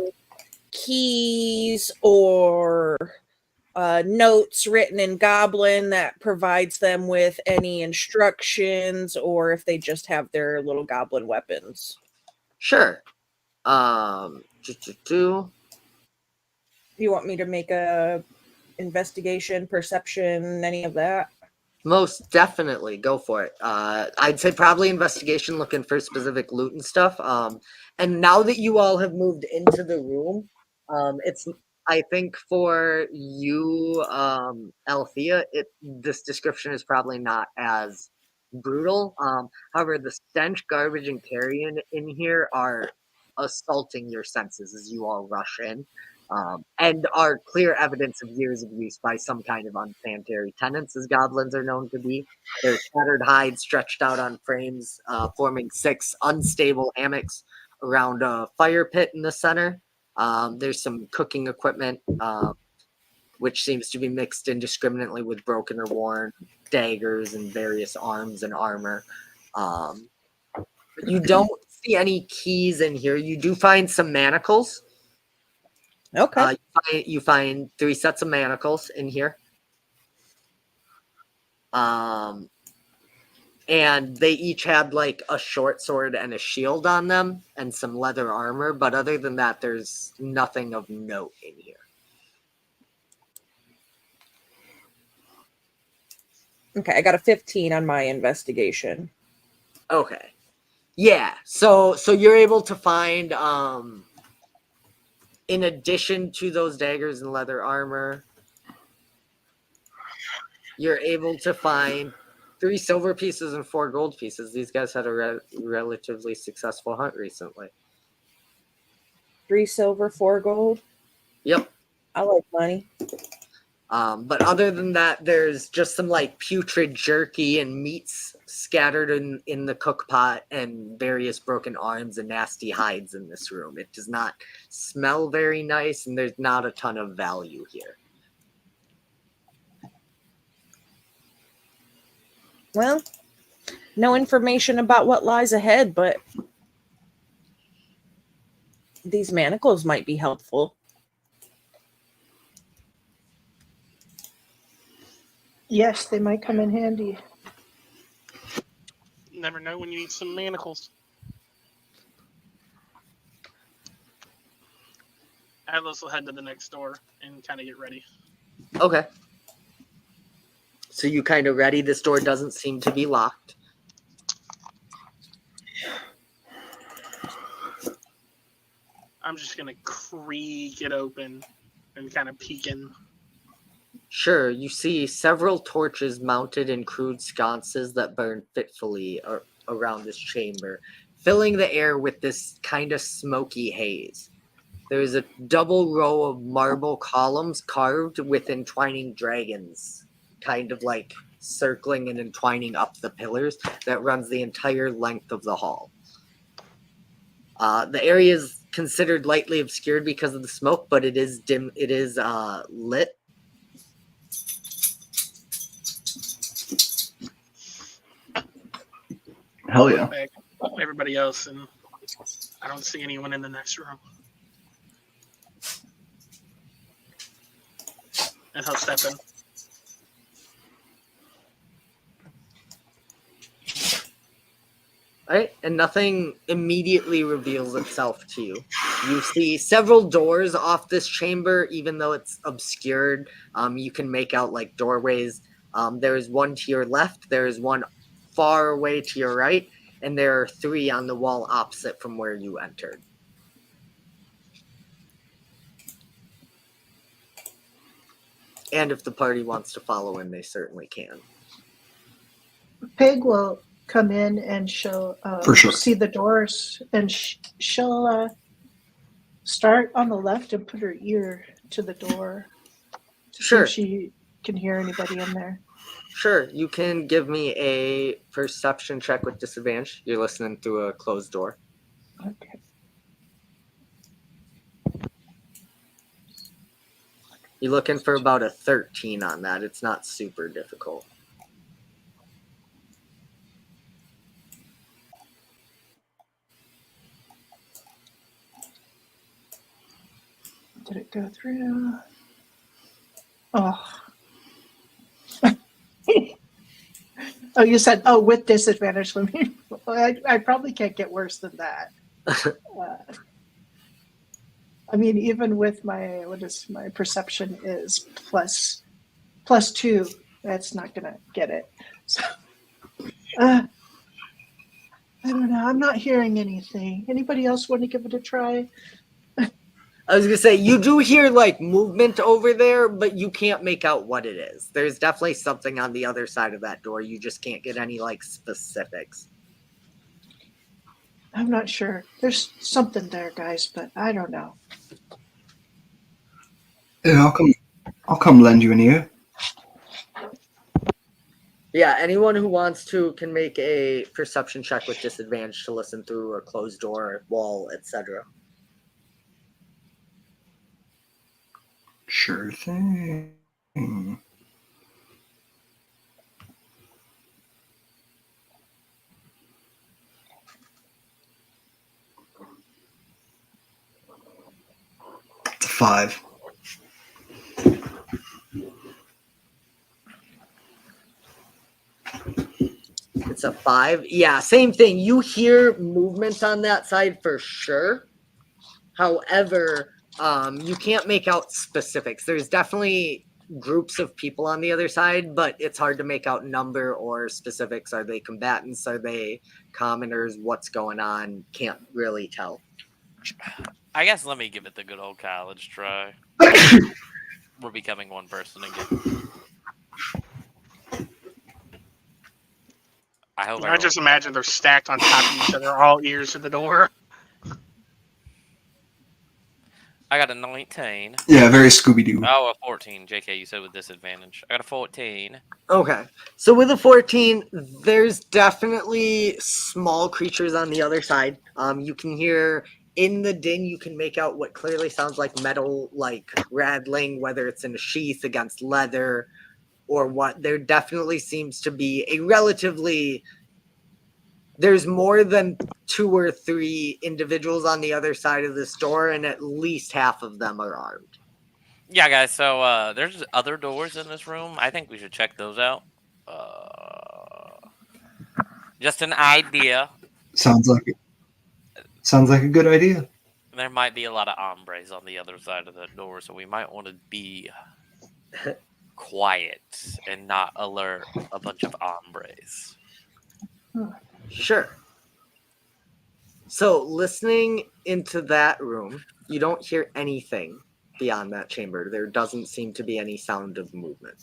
keys or notes written in Goblin that provides them with any instructions, or if they just have their little Goblin weapons. Sure. You want me to make a investigation, perception, any of that? Most definitely, go for it. I'd say probably investigation, looking for specific loot and stuff. And now that you all have moved into the room, it's I think for you, Althea, this description is probably not as brutal. However, the stench, garbage, and carrion in here are assaulting your senses as you all rush in. And are clear evidence of years of use by some kind of unsanitary tenants, as goblins are known to be. Their shattered hides stretched out on frames, forming 6 unstable hammocks around a fire pit in the center. There's some cooking equipment, which seems to be mixed indiscriminately with broken or worn daggers and various arms and armor. You don't see any keys in here. You do find some manacles. Okay. You find 3 sets of manacles in here. and they each had like a short sword and a shield on them and some leather armor, but other than that, there's nothing of note in here. Okay, I got a 15 on my investigation. Okay. Yeah, so you're able to find in addition to those daggers and leather armor, you're able to find 3 silver pieces and 4 gold pieces. These guys had a relatively successful hunt recently. 3 silver, 4 gold. Yep. I like money. But other than that, there's just some like putrid jerky and meats scattered in the cook pot and various broken arms and nasty hides in this room. It does not smell very nice, and there's not a ton of value here. Well, no information about what lies ahead, but these manacles might be helpful. Yes, they might come in handy. Never know when you need some manacles. Atlas will head to the next door and kind of get ready. Okay. So you kind of ready? This door doesn't seem to be locked. I'm just going to creak it open and kind of peek in. Sure, you see several torches mounted in crude sconces that burn fitfully around this chamber, filling the air with this kind of smoky haze. There is a double row of marble columns carved with entwining dragons, kind of like circling and entwining up the pillars that runs the entire length of the hall. The area is considered lightly obscured because of the smoke, but it is dim. It is lit. Hell yeah. Back everybody else, and I don't see anyone in the next room. And he'll step in. Right, and nothing immediately reveals itself to you. You see several doors off this chamber, even though it's obscured. You can make out like doorways. There is one to your left, there is one far away to your right, and there are 3 on the wall opposite from where you entered. And if the party wants to follow in, they certainly can. Pig will come in and she'll For sure. see the doors, and she'll start on the left and put her ear to the door to see Sure. if she can hear anybody in there. Sure, you can give me a perception check with disadvantage. You're listening through a closed door. Okay. You're looking for about a 13 on that. It's not super difficult. Did it go through? Oh. Oh, you said, with disadvantage. Let me. I probably can't get worse than that. I mean, even with my perception is plus 2. That's not gonna get it. So, I don't know. I'm not hearing anything. Anybody else want to give it a try? I was gonna say, you do hear like movement over there, but you can't make out what it is. There's definitely something on the other side of that door. You just can't get any like specifics. I'm not sure. There's something there, guys, but I don't know. Yeah, I'll come lend you an ear. Yeah, anyone who wants to can make a perception check with disadvantage to listen through a closed door, wall, etc. Sure thing. 5. It's a 5. Yeah, same thing. You hear movement on that side for sure. However, you can't make out specifics. There's definitely groups of people on the other side, but it's hard to make out number or specifics. Are they combatants? Are they commoners? What's going on? Can't really tell. I guess let me give it the good old college try. We're becoming one person again. I hope I just imagine they're stacked on top of each other, all ears to the door. I got a 19. Yeah, very Scooby-Doo. Oh, a 14. JK, you said with disadvantage. I got a 14. Okay. So with a 14, there's definitely small creatures on the other side. You can hear in the din, you can make out what clearly sounds like metal, like rattling, whether it's in a sheath against leather or what. There definitely seems to be a relatively... There's more than 2 or 3 individuals on the other side of this door, and at least half of them are armed. Yeah, guys, so there's other doors in this room. I think we should check those out. Just an idea. Sounds like a good idea. There might be a lot of hombres on the other side of that door, so we might want to be quiet and not alert a bunch of hombres. Sure. So listening into that room, you don't hear anything beyond that chamber. There doesn't seem to be any sound of movement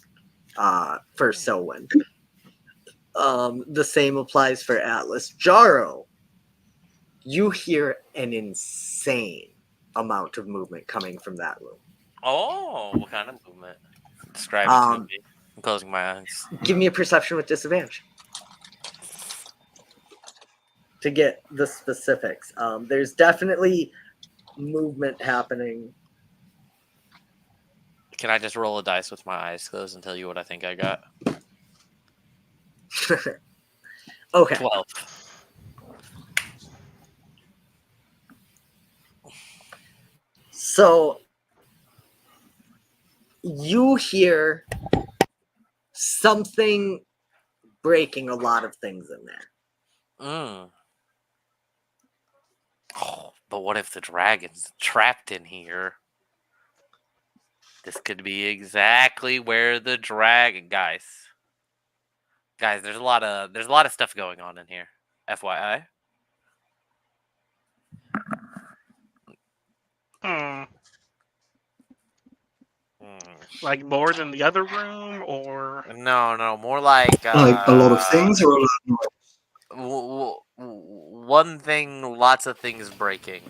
for Selwyn. The same applies for Atlas. Jaro, you hear an insane amount of movement coming from that room. Oh, what kind of movement? Describe it to me. I'm closing my eyes. Give me a perception with disadvantage to get the specifics. There's definitely movement happening. Can I just roll a dice with my eyes closed and tell you what I think I got? Okay. 12. So you hear something breaking a lot of things in there. Oh, but what if the dragon's trapped in here? This could be exactly where the dragon, guys, there's a lot of stuff going on in here. FYI. Like more than the other room, or No, more like Like a lot of things, or a lot of noise? One thing, lots of things breaking.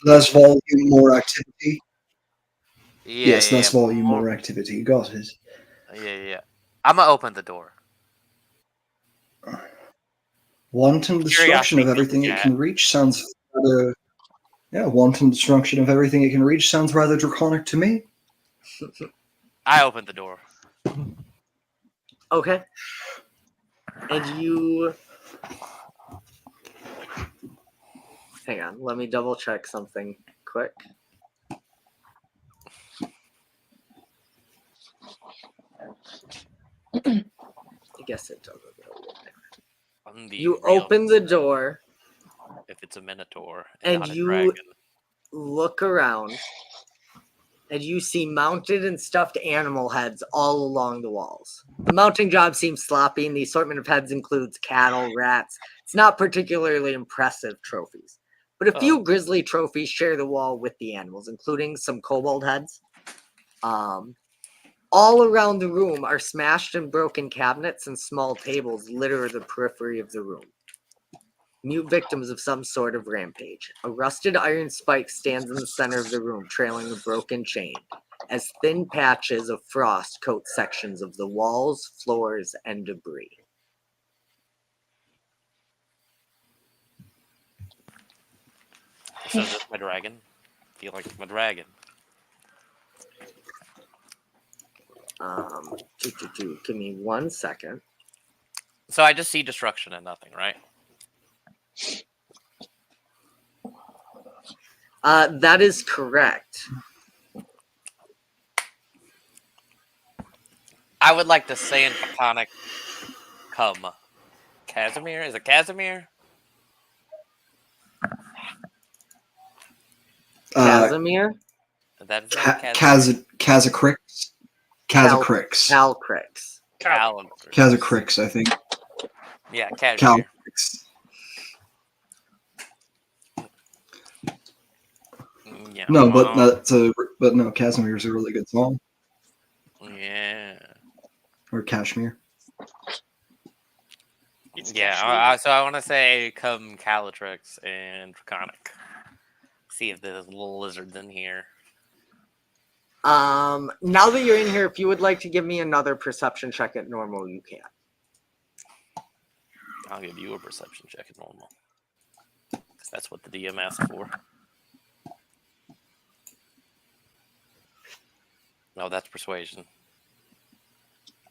Less volume, more activity. Yeah, Less volume, more activity. Got it. Yeah. I'm gonna open the door. Wanton destruction of everything it can reach sounds rather... Yeah, wanton destruction of everything it can reach sounds rather draconic to me. I opened the door. Okay. And you... Hang on, let me double check something quick. I guess it doesn't really. You open the door. If it's a minotaur and not a you dragon. Look around, and you see mounted and stuffed animal heads all along the walls. The mounting job seems sloppy, and the assortment of heads includes cattle, rats. It's not particularly impressive trophies. But a few grisly trophies share the wall with the animals, including some kobold heads. All around the room are smashed and broken cabinets, and small tables litter the periphery of the room. Mute victims of some sort of rampage. A rusted iron spike stands in the center of the room, trailing a broken chain, as thin patches of frost coat sections of the walls, floors, and debris. So is this my dragon? I feel like it's my dragon. Give me 1 second. So I just see destruction and nothing, right? That is correct. I would like to say in Platonic, come. Casimir? Is it Casimir? Casimir? Is that his name? Casimir? Kazakrix. Kazakrix. Calcrix. Kazakrix, I think. Yeah, Casimir. Calcrix. Yeah. No, but no, Casimir is a really good song. Yeah. Or Kashmir. Yeah. So I want to say come Calatrix and Draconic. See if there's little lizards in here. Now that you're in here, if you would like to give me another perception check at normal, you can. I'll give you a perception check at normal. Because that's what the DM asked for. No, that's persuasion.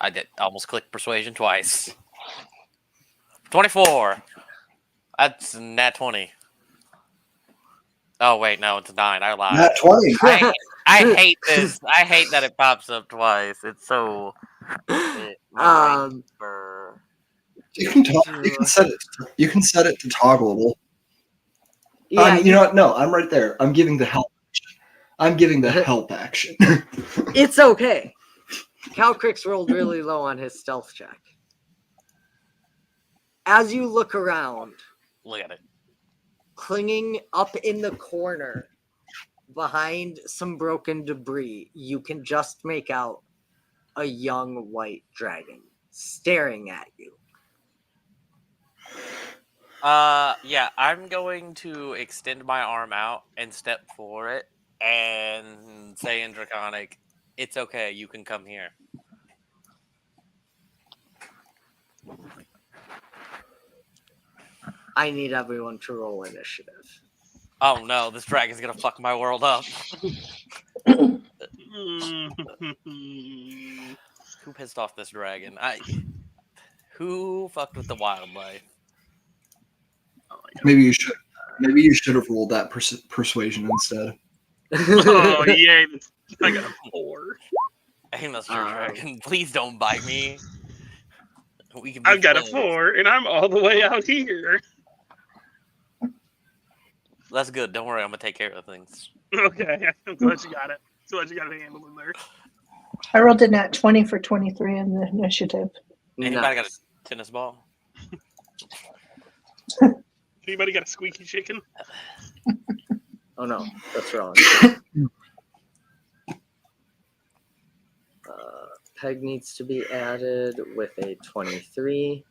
I did almost click persuasion twice. 24. That's nat 20. Oh wait, no, it's 9. I lied. Nat 20. I hate this. I hate that it pops up twice. It's so. You can set it. You can set it to toggleable. Yeah, you know what? No, I'm right there. I'm giving the help. I'm giving the help action. It's okay. Calcrix rolled really low on his stealth check. As you look around, Look at it. clinging up in the corner behind some broken debris, you can just make out a young white dragon staring at you. Yeah, I'm going to extend my arm out and step for it and say in Draconic, it's okay, you can come here. I need everyone to roll initiative. Oh no, this dragon's gonna fuck my world up. Who pissed off this dragon? Who fucked with the wildlife? Maybe you should. Maybe you should have rolled that persuasion instead. Oh yay! I got a 4. Hey, Mr. Dragon, please don't bite me. We can. I've got a friends. 4, and I'm all the way out here. That's good. Don't worry, I'm gonna take care of things. Okay, I'm glad you got it. So glad you got it handled in there. I rolled a nat 20 for 23 in the initiative. Anybody got a tennis ball? Anybody got a squeaky chicken? Oh no, that's wrong. Peg needs to be added with a 23.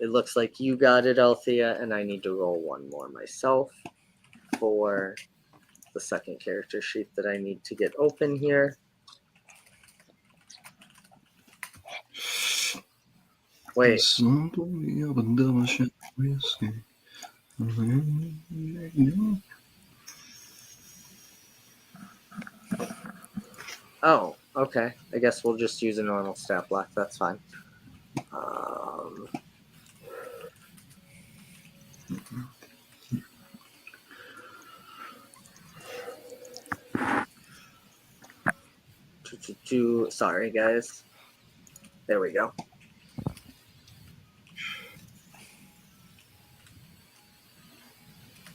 It looks like you got it, Althea, and I need to roll one more myself for the second character sheet that I need to get open here. Wait. Oh, okay. I guess we'll just use a normal stat block. That's fine. Sorry, guys. There we go.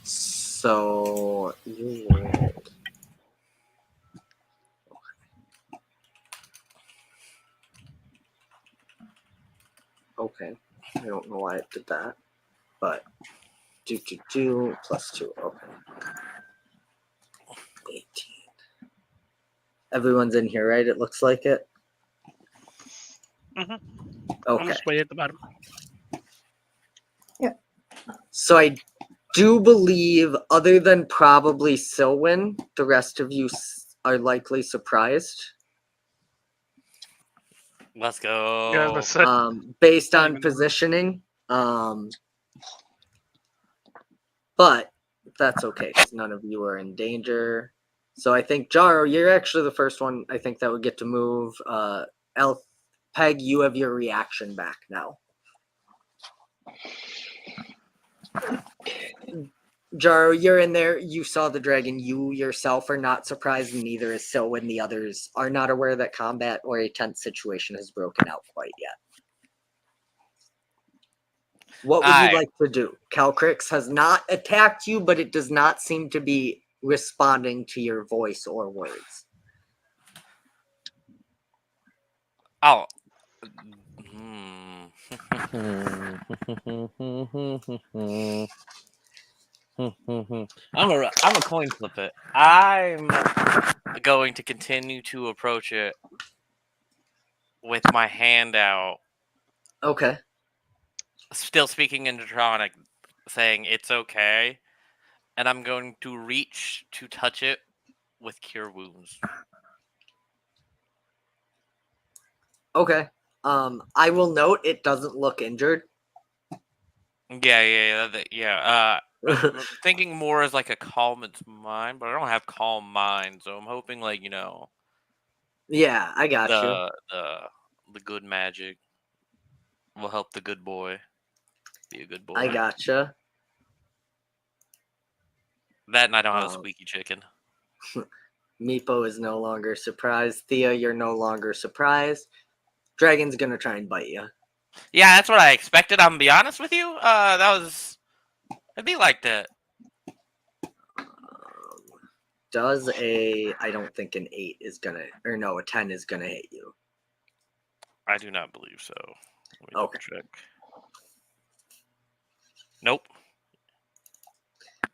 So you rolled. Okay. I don't know why it did that, but plus 2. Okay. 18. Everyone's in here, right? It looks like it. Mm-hmm. Okay. I'm just way at the bottom. Yeah. So I do believe, other than probably Silwyn, the rest of you are likely surprised. Let's go. Yeah, let's say, Based on positioning. But that's okay, because none of you are in danger. So I think, Jaro, you're actually the first one I think that would get to move. Peg, you have your reaction back now. Jaro, you're in there. You saw the dragon. You yourself are not surprised, and neither is Silwyn. The others are not aware that combat or a tense situation has broken out quite yet. What would you Aye. like to do? Calcrix has not attacked you, but it does not seem to be responding to your voice or words. Oh. I'm a coin flip it. I'm going to continue to approach it with my hand out, Okay. still speaking in Draconic, saying it's okay, and I'm going to reach to touch it with Cure Wounds. Okay. I will note it doesn't look injured. Yeah. I'm thinking more as like a calm its mind, but I don't have calm mind, so I'm hoping like Yeah, I got you. the good magic will help the good boy be a good boy. I gotcha. That, and I don't have a squeaky chicken. Meepo is no longer surprised. Thea, you're no longer surprised. Dragon's gonna try and bite you. Yeah, that's what I expected. I'm gonna be honest with you. It'd be like that. I don't think an 8 is gonna, or no, a 10 is gonna hit you. I do not believe so. Let me Okay. check. Nope.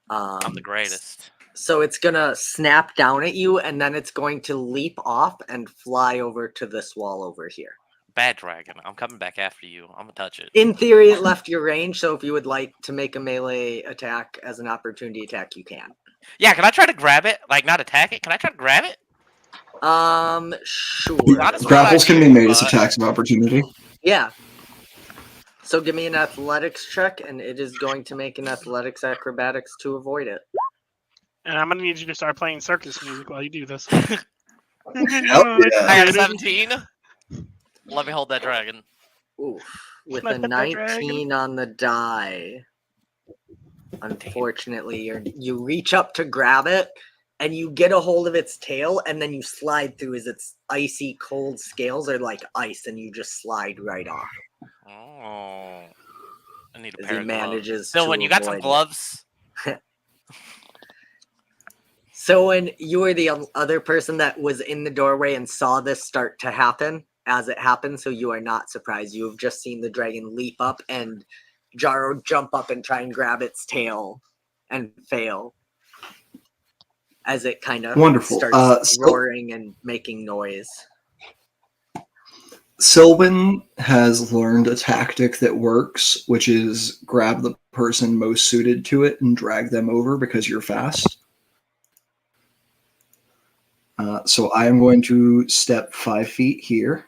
I'm the greatest. So it's gonna snap down at you, and then it's going to leap off and fly over to this wall over here. Bad dragon. I'm coming back after you. I'm gonna touch it. In theory, it left your range, so if you would like to make a melee attack as an opportunity attack, you can. Yeah, can I try to grab it? Like, not attack it? Can I try to grab it? Sure. Honestly, Grapples can be made as attacks of opportunity. Yeah. So give me an athletics check, and it is going to make an athletics acrobatics to avoid it. And I'm gonna need you to start playing circus music while you do this. Yeah. I got a 17. Let me hold that dragon. Oof. With Can I a pet that dragon? 19 on the die. Unfortunately, you reach up to grab it, and you get a hold of its tail, and then you slide through as its icy cold scales are like ice, and you just slide right off. Oh. I need a As pair he of gloves. manages So to when you got some avoid it. gloves? So when you were the other person that was in the doorway and saw this start to happen as it happened, so you are not surprised. You have just seen the dragon leap up and Jaro jump up and try and grab its tail and fail as it kind of Wonderful. starts roaring and making noise. Sylvan has learned a tactic that works, which is grab the person most suited to it and drag them over because you're fast. So I am going to step 5 feet here.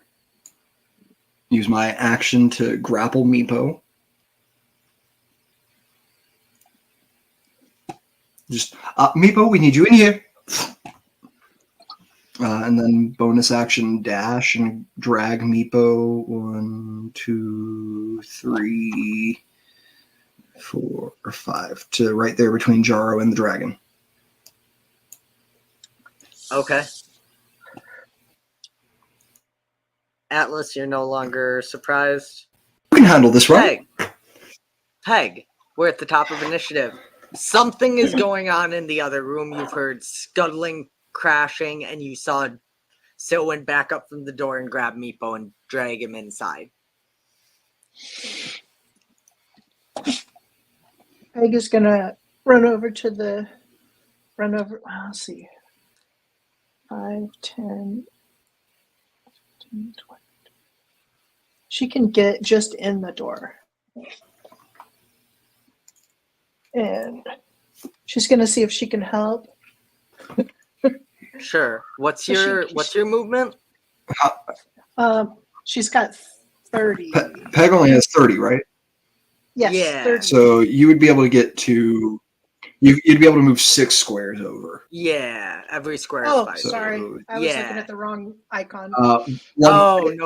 Use my action to grapple Meepo. Just, Meepo, we need you in here. And then bonus action dash and drag Meepo 1, 2, 3, 4, or 5 to right there between Jaro and the dragon. Okay. Atlas, you're no longer surprised. We can handle this, right? Peg, we're at the top of initiative. Something is going on in the other room. You've heard scuttling, crashing, and you saw Sylvan back up from the door and grab Meepo and drag him inside. Peg is gonna run over to the let's see. 5, 10, 15, 20. She can get just in the door. And she's gonna see if she can help. Sure. What's your movement? She's got 30. Peg only has 30, right? Yes, Yeah. 30. So you would be able to get to... You'd be able to move 6 squares over. Yeah, every square is Oh, 5. sorry. I was looking at the wrong icon. No.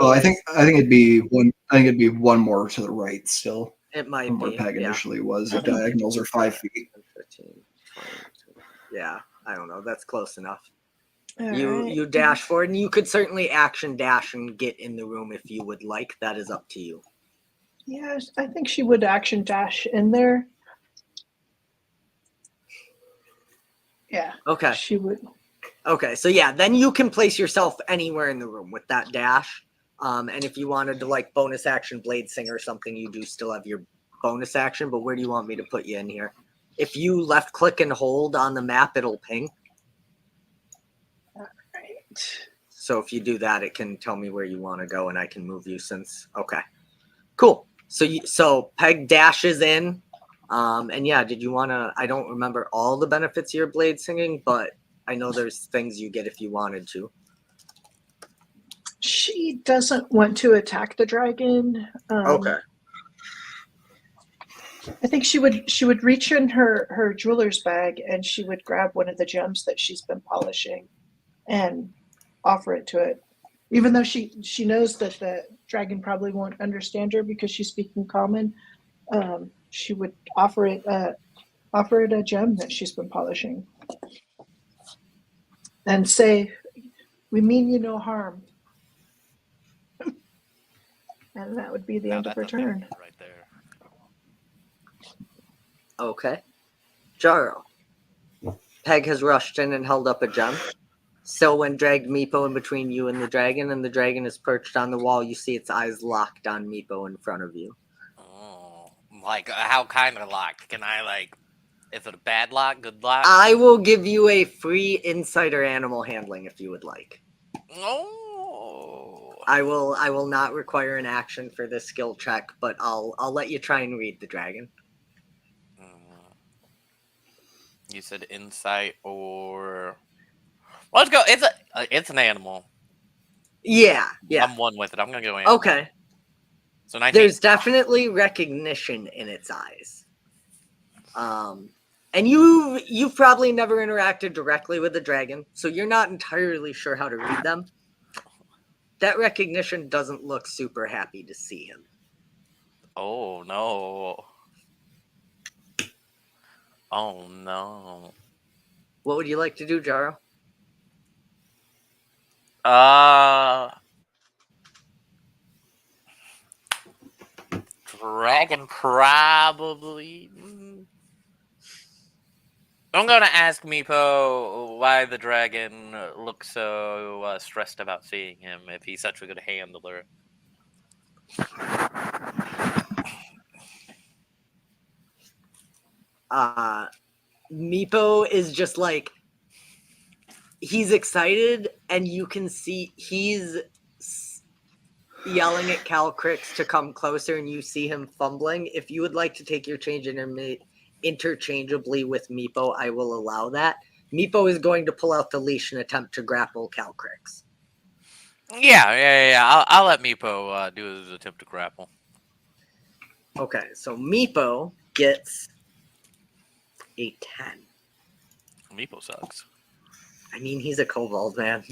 I think it'd be one. I think it'd be one more to the right still. It might From where be. Peg Yeah. initially was. The diagonals are 5 feet. 15, 20, yeah, I don't know. That's close enough. All You right. you dash forward, and you could certainly action dash and get in the room if you would like. That is up to you. Yeah, I think she would action dash in there. Yeah, Okay. she would. Okay, so yeah, then you can place yourself anywhere in the room with that dash. And if you wanted to like bonus action blade sing or something, you do still have your bonus action. But where do you want me to put you in here? If you left click and hold on the map, it'll ping. Right. So if you do that, it can tell me where you want to go, and I can move you. Since okay, cool. So Peg dashes in, and yeah, did you want to? I don't remember all the benefits of your blade singing, but I know there's things you get if you wanted to. She doesn't want to attack the dragon. Okay. I think she would reach in her jeweler's bag and she would grab one of the gems that she's been polishing and offer it to it. Even though she knows that the dragon probably won't understand her because she's speaking common, she would offer it a gem that she's been polishing and say, "We mean you no harm." And that would be the Now end of her that's a big turn. one right there. Okay. Jaro. Peg has rushed in and held up a gem. Selwyn dragged Meepo in between you and the dragon is perched on the wall. You see its eyes locked on Meepo in front of you. Oh, like how kind of locked? Can I like? Is it a bad lock? Good lock? I will give you a free insider animal handling if you would like. Oh. I will not require an action for this skill check, but I'll let you try and read the dragon. You said insight or let's go. It's an animal. Yeah. I'm one with it. I'm gonna go animal. Okay. So 19. There's definitely recognition in its eyes. And you've probably never interacted directly with the dragon, so you're not entirely sure how to read them. That recognition doesn't look super happy to see him. Oh no. Oh no. What would you like to do, Jaro? Dragon probably. I'm gonna ask Meepo why the dragon looks so stressed about seeing him if he's such a good handler. Meepo is just like, he's excited, and you can see he's yelling at Calcrix to come closer, and you see him fumbling. If you would like to take your change interchangeably with Meepo, I will allow that. Meepo is going to pull out the leash and attempt to grapple Calcrix. Yeah. I'll let Meepo do his attempt to grapple. Okay, so Meepo gets a 10. Meepo sucks. I mean, he's a kobold, man.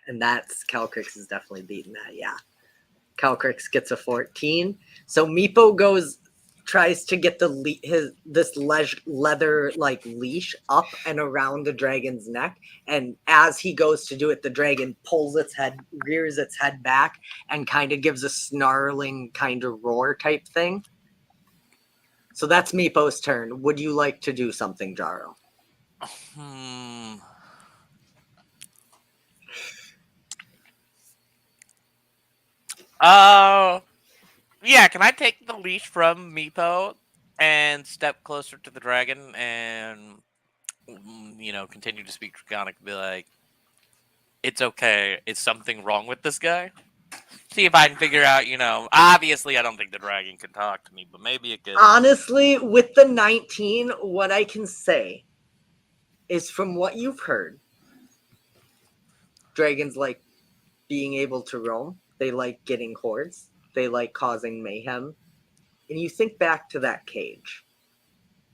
And that's, Calcrix is definitely beating that, yeah. Calcrix gets a 14. So Meepo tries to get this leather like leash up and around the dragon's neck, and as he goes to do it, the dragon rears its head back and kind of gives a snarling kind of roar type thing. So that's Meepo's turn. Would you like to do something, Jaro? Yeah, can I take the leash from Meepo and step closer to the dragon and, continue to speak Draconic, be like, it's okay, is something wrong with this guy? See if I can figure out, obviously I don't think the dragon can talk to me, but maybe it could. Honestly, with the 19, what I can say is, from what you've heard, dragons like being able to roam. They like getting hordes. They like causing mayhem. And you think back to that cage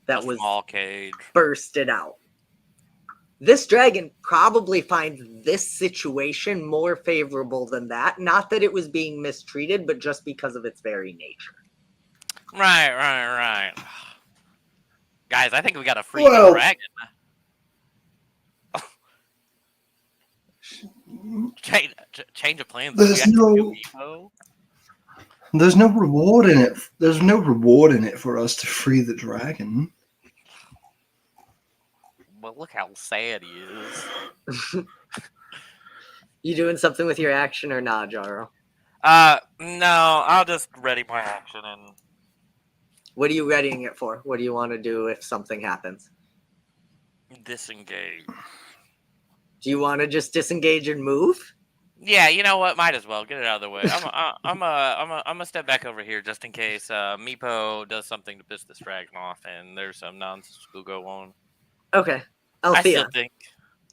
that was small cage bursted out. This dragon probably finds this situation more favorable than that. Not that it was being mistreated, but just because of its very nature. Right. Guys, I think we got a freaking dragon. Change of plans. There's no. There's no reward in it. There's no reward in it for us to free the dragon. Well, look how sad he is. You doing something with your action or not, Jaro? No, I'll just ready my action and What are you readying it for? What do you want to do if something happens? disengage. Do you want to just disengage and move? Yeah, you know what? Might as well get it out of the way. I'm a step back over here just in case Meepo does something to piss this dragon off, and there's some nonsense will go on. Okay. I still Althea. think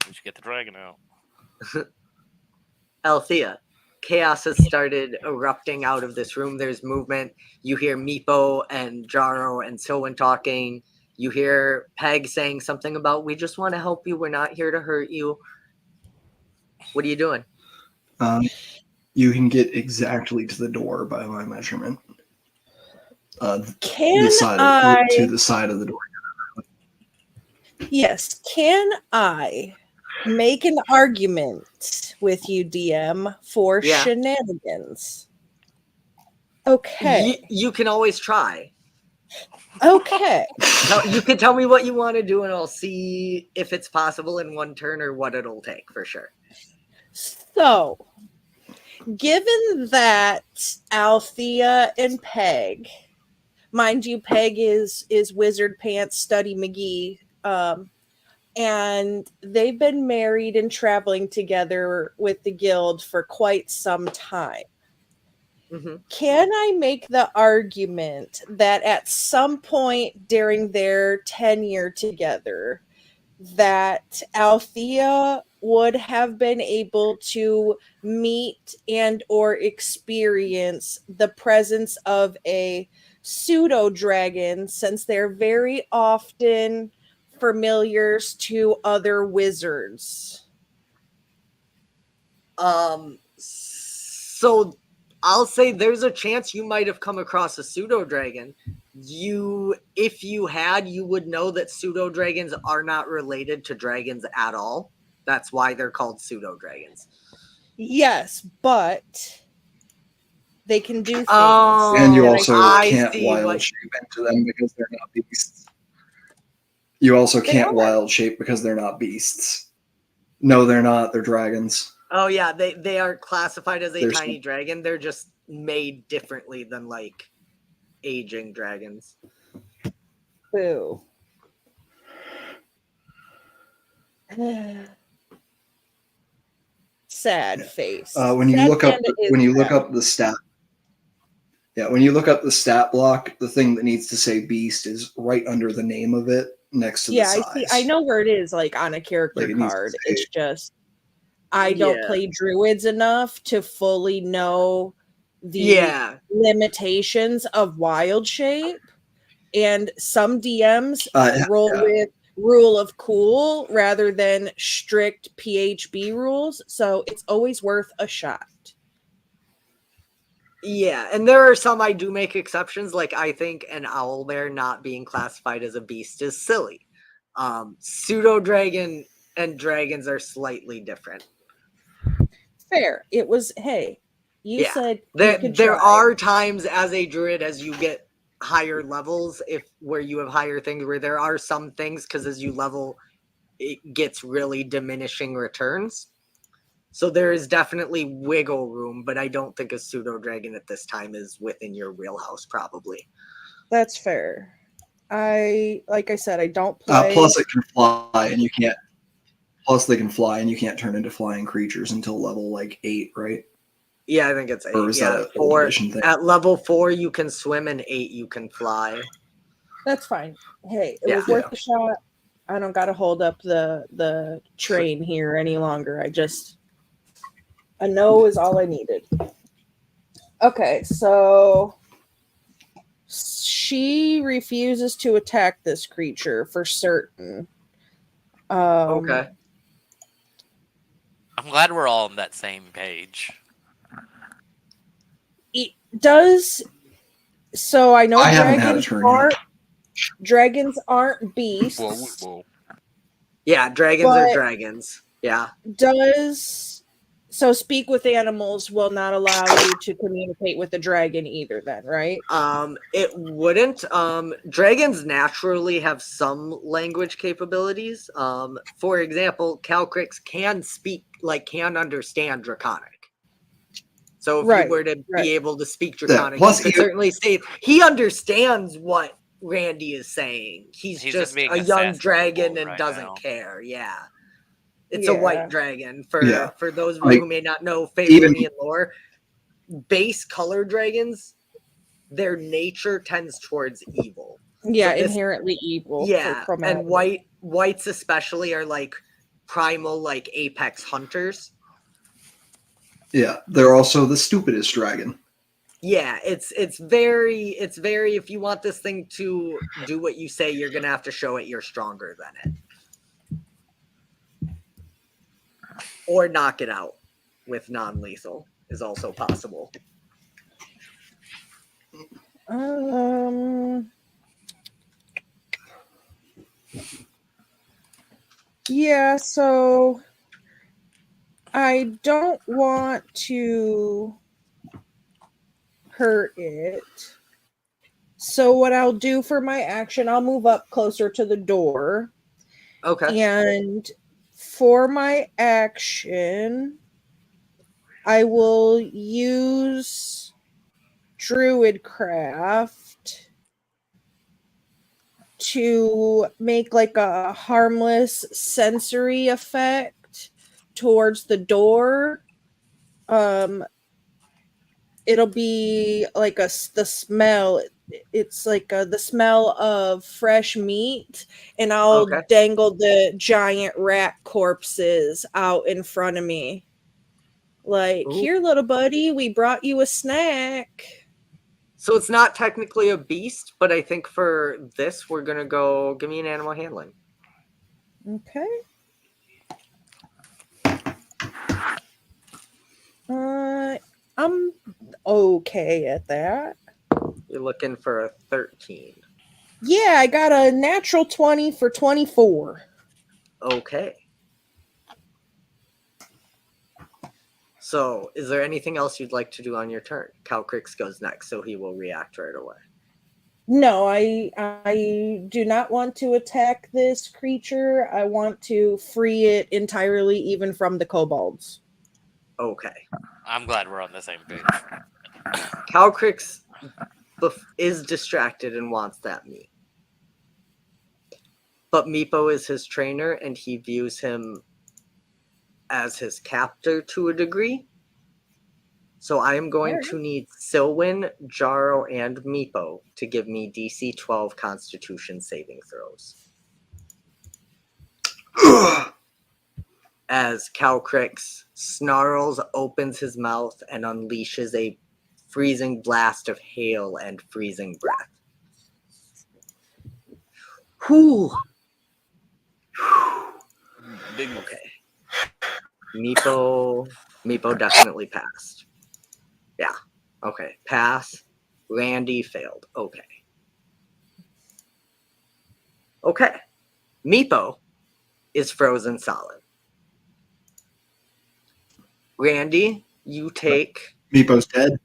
we should get the dragon out. Althea. Chaos has started erupting out of this room. There's movement. You hear Meepo and Jaro and Silwyn talking. You hear Peg saying something about, we just want to help you. We're not here to hurt you. What are you doing? You can get exactly to the door by my measurement. Can the side I? to the side of the door. Yes. Can I make an argument with you, DM, for Yeah. shenanigans? Okay. You can always try. Okay. You can tell me what you want to do, and I'll see if it's possible in one turn or what it'll take for sure. So, given that Althea and Peg, mind you, Peg is Wizard Pants Study McGee, and they've been married and traveling together with the guild for quite some time. Mm-hmm. Can I make the argument that at some point during their tenure together, that Althea would have been able to meet and or experience the presence of a pseudo dragon, since they're very often familiars to other wizards? So I'll say there's a chance you might have come across a pseudo dragon. If you had, you would know that pseudo dragons are not related to dragons at all. That's why they're called pseudo dragons. Yes, but they can do things. And you also I can't see wild what- shape into them because they're not beasts. You also They can't are. wild shape because they're not beasts. No, they're not. They're dragons. Oh yeah, they are classified as a There's tiny dragon. They're just made differently than like aging dragons. Boo. Sad face. When you Sad look up panda is when you look sad. up the stat, yeah, when you look up the stat block, the thing that needs to say beast is right under the name of it, next to Yeah, the I size. see. I know where it is, like on a character Like, it needs to card. say- It's just I don't Yeah. play druids enough to fully know the Yeah. limitations of wild shape, and some DMs roll Yeah. with rule of cool rather than strict PHB rules, so it's always worth a shot. Yeah, and there are some I do make exceptions. Like I think an owlbear not being classified as a beast is silly. Pseudo dragon and dragons are slightly different. Fair. It was, hey, you Yeah. said you There could there try. are times as a druid as you get higher levels, where you have higher things, where there are some things, because as you level it gets really diminishing returns. So there is definitely wiggle room, but I don't think a pseudo dragon at this time is within your wheelhouse probably. That's fair. Like I said, I don't play. Plus, it can fly, and you can't. Plus, they can fly, and you can't turn into flying creatures until level like 8, right? Yeah, I think it's 8. Or is Yeah, that an old 4 edition thing? at level 4 you can swim, and 8 you can fly. That's fine. Hey, it Yeah. was worth a shot. I don't got to hold up the train here any longer. A no is all I needed. Okay, so she refuses to attack this creature for certain. Okay. I'm glad we're all on that same page. It does. So I know I haven't had a dragons turn aren't yet. dragons aren't beasts. Whoa. Yeah, dragons are But- dragons. Yeah. Does So speak with animals will not allow you to communicate with the dragon either then, right? It wouldn't. Dragons naturally have some language capabilities. For example, Calcrix can speak, can understand Draconic. So if you were to be able to speak Draconic, plus you could certainly say he understands what Randy is saying. He's just being a young assassinated dragon and right doesn't now. care. Yeah. It's a white dragon. For those of you Like, who may not know Faeronian lore, base color dragons, their nature tends towards evil. Yeah, So inherently evil. Yeah, for and whites especially are like primal, like apex hunters. Yeah, they're also the stupidest dragon. Yeah, it's very if you want this thing to do what you say, you're gonna have to show it you're stronger than it. Or knock it out with non-lethal is also possible. Yeah, so I don't want to hurt it. So what I'll do for my action, I'll move up closer to the door. Okay. And for my action, I will use Druidcraft to make like a harmless sensory effect towards the door. It'll be like the smell. It's like the smell of fresh meat, and I'll dangle the giant rat corpses out in front of me. Like, here, little buddy, we brought you a snack. So it's not technically a beast, but I think for this, we're going to go, give me an animal handling. Okay. I'm okay at that. You're looking for a 13. Yeah, I got a natural 20 for 24. Okay. So, is there anything else you'd like to do on your turn? Calcrix goes next, so he will react right away. No, I do not want to attack this creature. I want to free it entirely, even from the kobolds. Okay. I'm glad we're on the same page. Calcrix is distracted and wants that meat. But Meepo is his trainer, and he views him as his captor to a degree. So I am going to need Silwyn, Jaro, and Meepo to give me DC 12 Constitution saving throws. As Calcrix snarls, opens his mouth, and unleashes a freezing blast of hail and freezing breath. Whew. Okay. Meepo definitely passed. Yeah. Okay. Pass. Randy failed. Okay. Okay. Meepo is frozen solid. Randy, you take... Meepo's dead?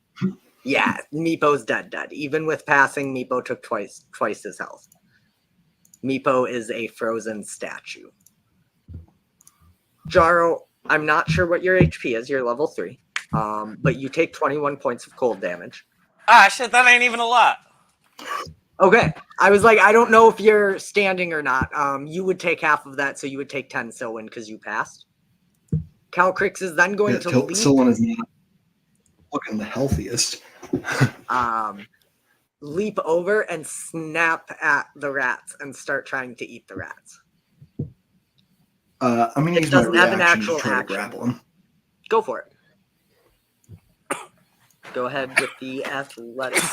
Yeah, Meepo's dead. Even with passing, Meepo took twice his health. Meepo is a frozen statue. Jaro, I'm not sure what your HP is. You're level 3. But you take 21 points of cold damage. Ah, shit, that ain't even a lot. Okay. I was like, I don't know if you're standing or not. You would take half of that, so you would take 10, Silwyn, because you passed. Calcrix is then going to leap. Silwyn is not looking the healthiest. Leap over and snap at the rats and start trying to eat the rats. I'm going to use my reaction to try to grapple him. Go for it. Go ahead with the athletics.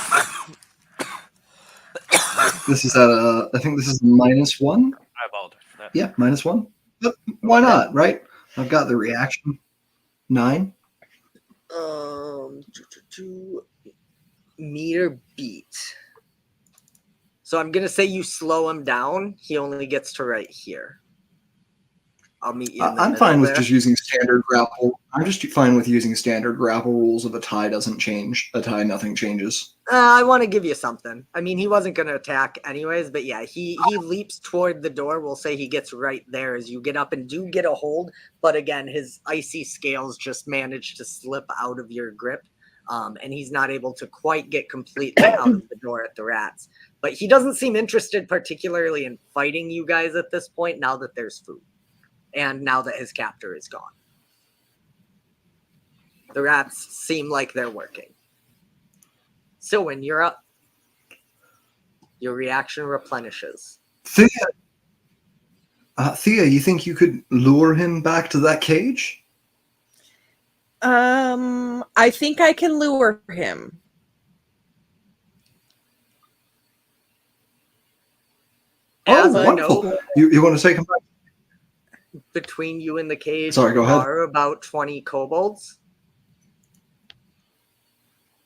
This is at I think this is -1. I apologize for that. Yeah, -1. But why not, right? I've got the reaction. 9. Meter beat. So I'm gonna say you slow him down. He only gets to right here. I'll meet you in the I'm middle fine with there. just using standard grapple. I'm just fine with using standard grapple rules. If a tie doesn't change, a tie nothing changes. I want to give you something. I mean, he wasn't going to attack anyways, but yeah, he leaps toward the door. We'll say he gets right there as you get up and do get a hold. But again, his icy scales just manage to slip out of your grip. And he's not able to quite get completely out of the door at the rats. But he doesn't seem interested particularly in fighting you guys at this point now that there's food. And now that his captor is gone. The rats seem like they're working. So when you're up, your reaction replenishes. Thea, you think you could lure him back to that cage? I think I can lure him. As Oh, a wonderful. note, You want to take him back? between you and the cage Sorry, go ahead. are about 20 kobolds.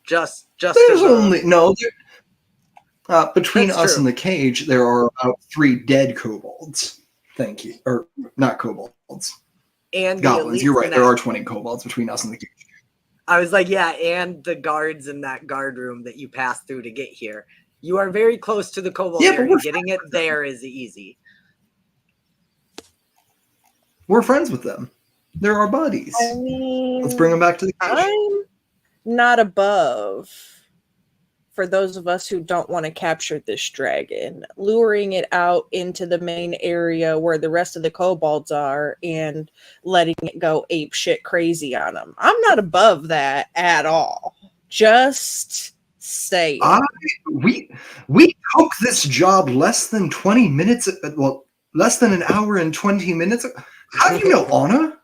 Just There's as a- only no. Between That's us true. and the cage, there are about 3 dead kobolds. Thank you, or not kobolds, and the goblins. elites You're right. in There that- are 20 kobolds between us and the cage. I was like, yeah, and the guards in that guard room that you passed through to get here. You are very close to the kobold Yeah, but area. we're Getting it there is easy. We're friends with them. They're our buddies. I mean, Let's bring them back to the cage. I'm not above. For those of us who don't want to capture this dragon, luring it out into the main area where the rest of the kobolds are and letting it go ape shit crazy on them. I'm not above that at all. Just say it. We took this job less than 20 minutes. Well, less than an hour and 20 minutes. How do you know Anna?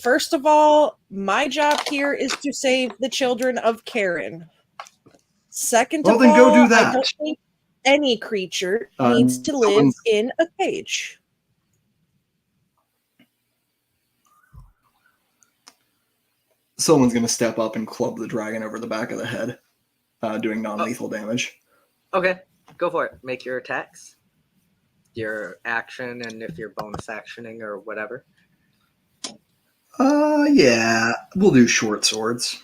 First of all, my job here is to save the children of Karen. Second Well, of then all, go do I that. don't think any creature needs to live someone's- in a cage. Someone's going to step up and club the dragon over the back of the head, doing non-lethal damage. Okay, go for it. Make your attacks. Your action, and if you're bonus actioning or whatever. Yeah, we'll do short swords.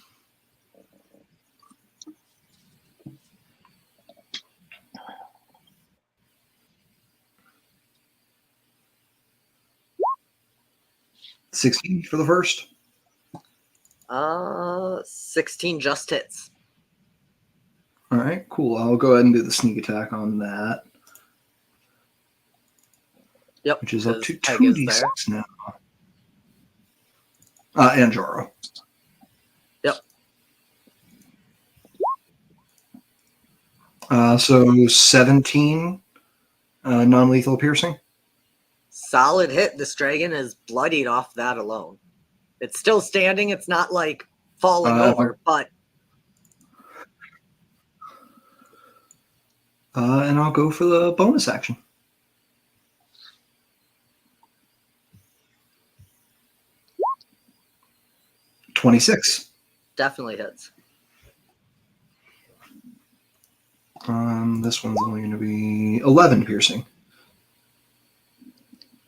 $16 for the first. 16 just hits. All right, cool. I'll go ahead and do the sneak attack on that, Yep. which is up to because Peg is 2d6 now. And Jaro. Yep. So 17 non-lethal piercing. Solid hit. This dragon is bloodied off that alone. It's still standing. It's not like falling over, but And I'll go for the bonus action. $26. definitely hits. This one's only going to be 11 piercing.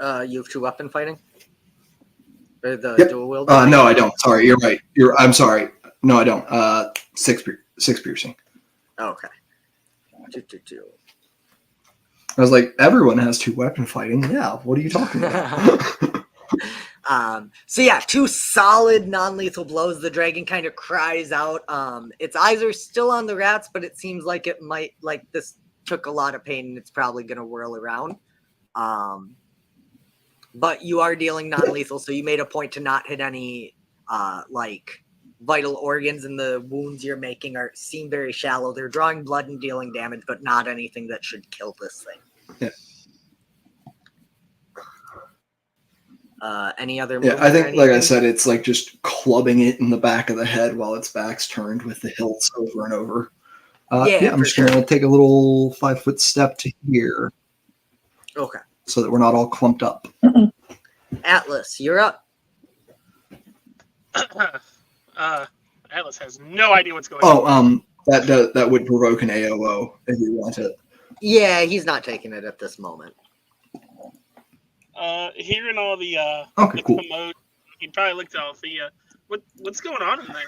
You have 2 weapon fighting? Or the Yep. dual wielding? No, I don't. Sorry, you're right. I'm sorry. No, I don't. 6 piercing. Okay. 2. I was like, everyone has 2 weapon fighting. Yeah, what are you talking about? So yeah, 2 solid non-lethal blows. The dragon kind of cries out. Its eyes are still on the rats, but it seems like it might, like, this took a lot of pain and it's probably going to whirl around. But you are dealing non-lethal, so you made a point to not hit any like vital organs, and the wounds you're making seem very shallow. They're drawing blood and dealing damage, but not anything that should kill this thing. Yeah. Any other Yeah, moves I or think, like I anything? said, it's like just clubbing it in the back of the head while its back's turned with the hilts over and over. Yeah, I'm for just going to sure. take a little 5-foot step to here Okay. so that we're not all clumped up. Atlas, you're up. Atlas has no idea what's going on. Oh, that would provoke an AOO if you want it. Yeah, he's not taking it at this moment. Hearing all the Okay, cool. commotion, he probably looked at Althea. What's going on in there?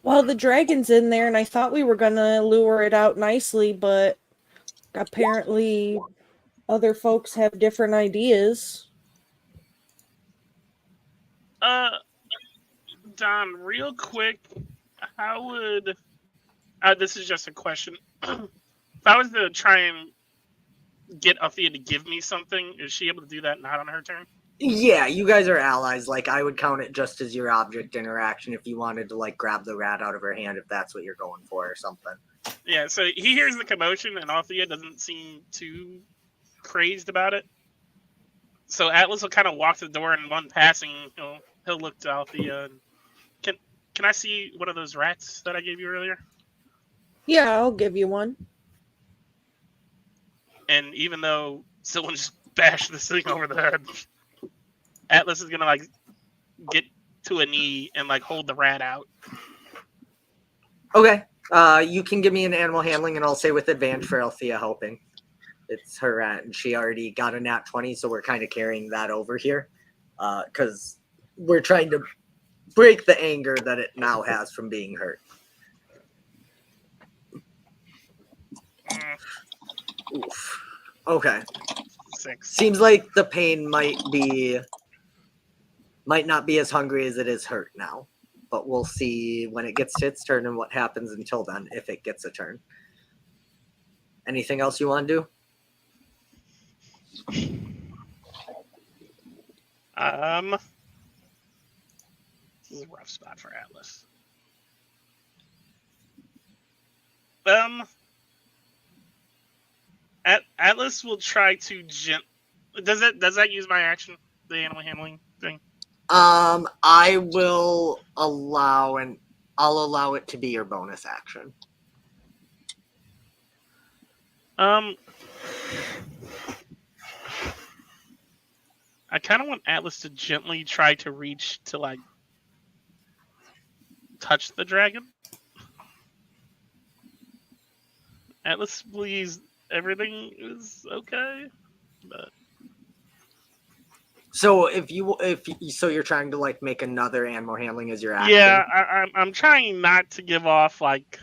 Well, the dragon's in there, and I thought we were gonna lure it out nicely, but apparently other folks have different ideas. Don, real quick, how would this is just a question. If I was to try and get Althea to give me something, is she able to do that not on her turn? Yeah, you guys are allies. Like, I would count it just as your object interaction if you wanted to, like, grab the rat out of her hand if that's what you're going for or something. Yeah, so he hears the commotion, and Althea doesn't seem too crazed about it. So Atlas will kind of walk to the door, and one passing, he'll look to Althea. And can I see one of those rats that I gave you earlier? Yeah, I'll give you one. And even though someone just bashed this thing over the head, Atlas is gonna like get to a knee and like hold the rat out. Okay. You can give me an animal handling, and I'll say with advantage for Althea helping. It's her rat, and she already got a nat 20, so we're kind of carrying that over here. Because we're trying to break the anger that it now has from being hurt. Oof. Okay. 6. Seems like the pain might not be as hungry as it is hurt now. But we'll see when it gets to its turn and what happens until then, if it gets a turn. Anything else you want to do? This is a rough spot for Atlas. Atlas will try to Does that use my action? The animal handling thing? I will allow I'll allow it to be your bonus action. I kind of want Atlas to gently try to reach to like touch the dragon. Atlas believes everything is okay, but So so you're trying to like make another animal handling as your action. yeah, I'm trying not to give off like.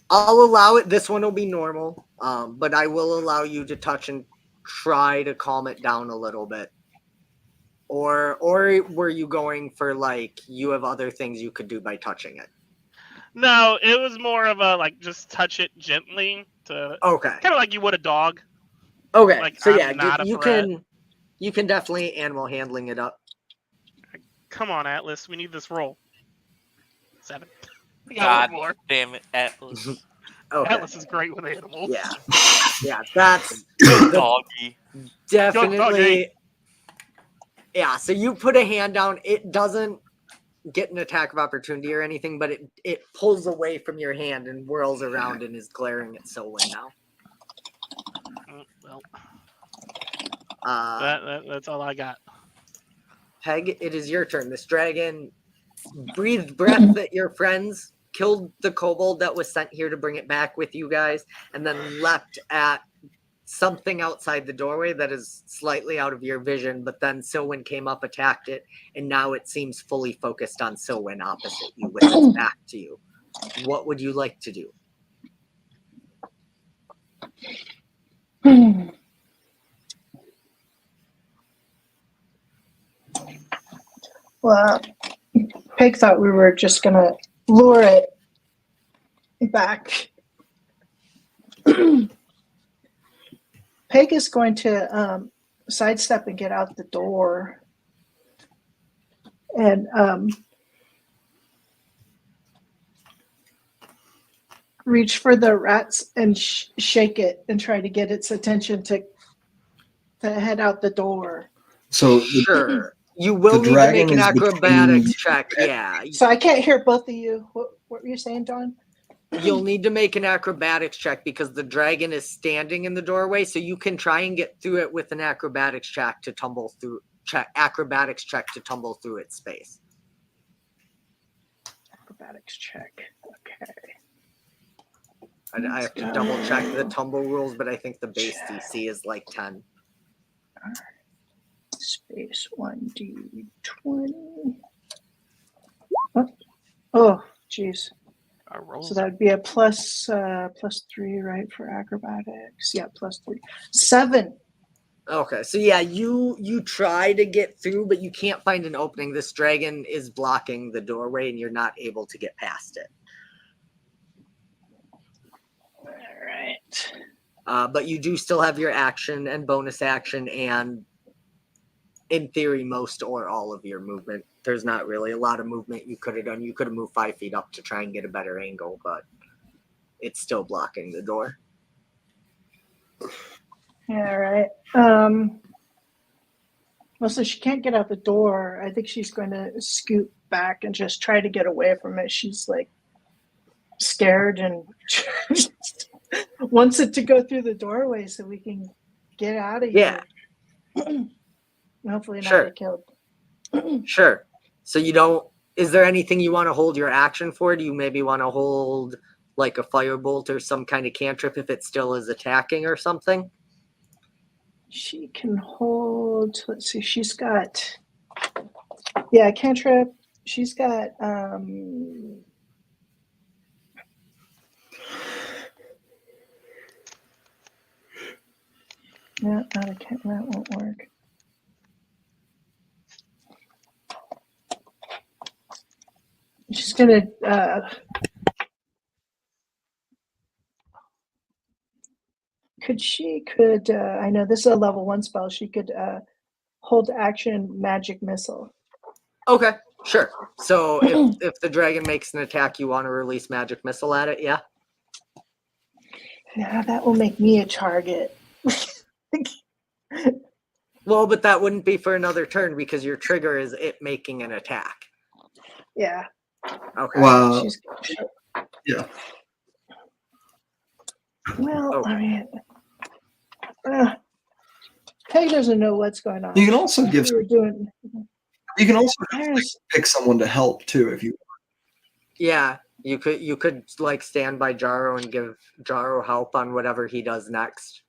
I'll allow it. This one will be normal, but I will allow you to touch and try to calm it down a little bit. Or were you going for like you have other things you could do by touching it? No, it was more of a like just touch it gently to Okay. kind of like you would a dog. Okay. Like, so I'm yeah, not a you threat. can definitely animal handling it up. Come on, Atlas, we need this roll. 7. We got God one more. damn it, Atlas. Okay. Atlas is great with animals. Yeah. Yeah, that's Doggy. definitely. Yeah, so you put a hand down. It doesn't get an attack of opportunity or anything, but it pulls away from your hand and whirls around and is glaring at Selwyn now. Well, that's all I got. Peg, it is your turn. This dragon breathed breath at your friends, killed the kobold that was sent here to bring it back with you guys, and then leapt at something outside the doorway that is slightly out of your vision, but then Silwyn came up, attacked it, and now it seems fully focused on Silwyn opposite you with its back to you. What would you like to do? Well, Peg thought we were just going to lure it back. Peg is going to sidestep and get out the door and reach for the rats and shake it and try to get its attention to head out the door. So Sure. You will the need to make dragon an is acrobatics between- check. Yeah. So I can't hear both of you. What were you saying, John? You'll need to make an acrobatics check because the dragon is standing in the doorway, so you can try and get through it with an acrobatics check to tumble through its space. Acrobatics check. Okay. I have to double check the tumble rules, but I think the base DC is like 10. Space 1d20. Oh, jeez. Our rolls. So that would be a plus 3, right, for acrobatics? Yeah, +3. 7. Okay, so yeah, you try to get through, but you can't find an opening. This dragon is blocking the doorway, and you're not able to get past it. All right. But you do still have your action and bonus action, and in theory, most or all of your movement. There's not really a lot of movement you could have done. You could have moved 5 feet up to try and get a better angle, but it's still blocking the door. Yeah, right. Well, so she can't get out the door. I think she's going to scoot back and just try to get away from it. She's like scared and just wants it to go through the doorway so we can get out of Yeah. here. Hopefully not Sure. get killed. Sure. So you don't. Is there anything you want to hold your action for? Do you maybe want to hold like a firebolt or some kind of cantrip if it still is attacking or something? She can hold. Let's see. She's got. Yeah, cantrip. She's got. No, not a can't. That won't work. She's gonna. Could I know this is a level 1 spell. She could hold action magic missile. Okay, sure. So if the dragon makes an attack, you want to release magic missile at it, yeah? Yeah, that will make me a target. Well, but that wouldn't be for another turn because your trigger is it making an attack. Yeah. Okay. Wow. She's, Yeah. well, Okay. I mean, Peg doesn't know what's going on. You can also give. We were doing. You can also There's, pick someone to help too if you. Yeah, you could like stand by Jaro and give Jaro help on whatever he does next.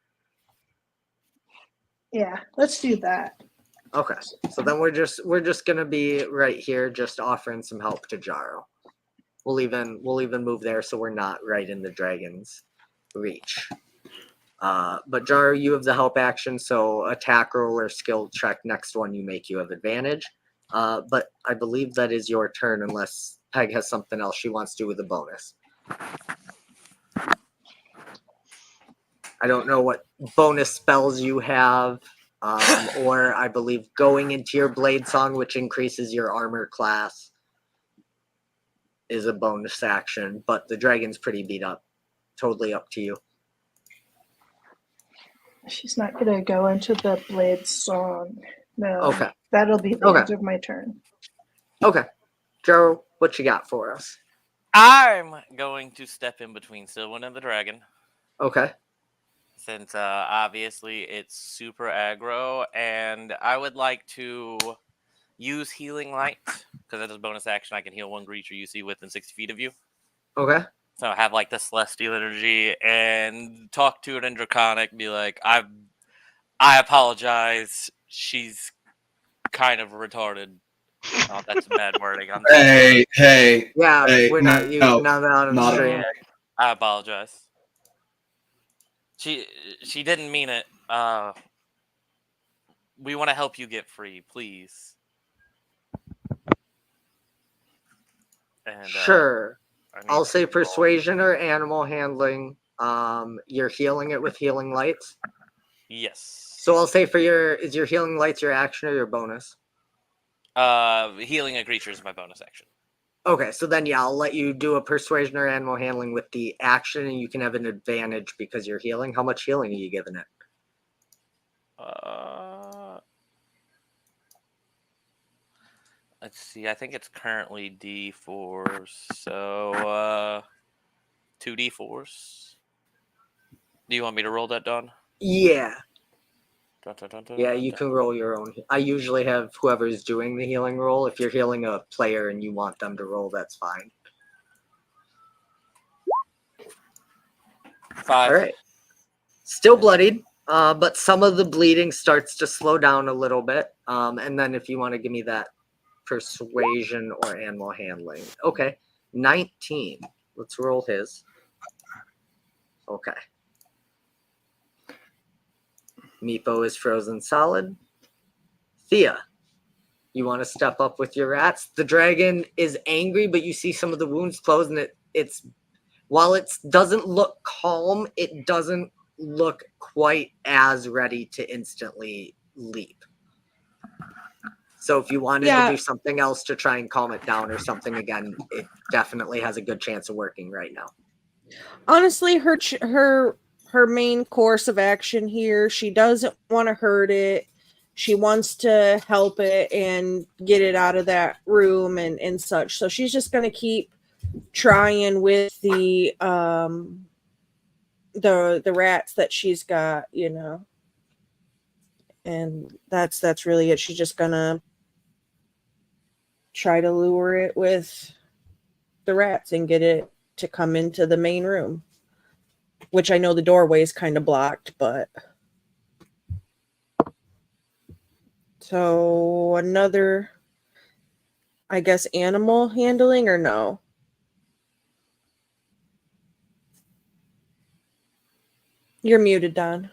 yeah, let's do that. Okay. So then we're just gonna be right here, just offering some help to Jaro. We'll even move there so we're not right in the dragon's reach. But Jaro, you have the help action, so attack roll or skill check. Next one you make, you have advantage. But I believe that is your turn unless Peg has something else she wants to do with a bonus. I don't know what bonus spells you have, or I believe going into your blade song, which increases your armor class, is a bonus action, but the dragon's pretty beat up. Totally up to you. She's not gonna go into the blade song. No. Okay. That'll be the Okay. end of my turn. Okay. Jaro, what you got for us? I'm going to step in between Sylvan and the dragon. Okay. Since obviously it's super aggro, and I would like to use Healing Light, because as a bonus action I can heal one creature you see within 60 feet of you. Okay. So have like the celestial energy and talk to it in Draconic, be like, I apologize, she's kind of retarded. Oh, that's bad wording. I'm sorry. Hey. Yeah, Hey, we're not using none out on the not stream. I apologize. She didn't mean it. We want to help you get free, please. And, Sure. I need I'll to say roll. persuasion or animal handling. You're healing it with healing lights. Yes. So I'll say is your healing lights your action or your bonus? Healing a creature is my bonus action. Okay, so then yeah, I'll let you do a persuasion or animal handling with the action, and you can have an advantage because you're healing. How much healing are you giving it? Let's see. I think it's currently D4, so 2D4s. Do you want me to roll that, Don? Yeah. Dun, dun, dun, dun, Yeah, dun, you dun. can roll your own. I usually have whoever's doing the healing roll. If you're healing a player and you want them to roll, that's fine. 5. All right. Still bloodied, but some of the bleeding starts to slow down a little bit. And then if you want to give me that persuasion or animal handling. Okay. 19. Let's roll his. Okay. Meepo is frozen solid. Thea, you want to step up with your rats? The dragon is angry, but you see some of the wounds close, and it's while it doesn't look calm, it doesn't look quite as ready to instantly leap. So if you wanted to do something else to try and calm it down or something, again, it definitely has a good chance of working right now. Honestly, her main course of action here, she doesn't want to hurt it. She wants to help it and get it out of that room and such. So she's just going to keep trying with the rats that she's got, you know. And that's really it. She's just going to try to lure it with the rats and get it to come into the main room, which I know the doorway is kind of blocked, but so another, I guess, animal handling or no? You're muted, Don.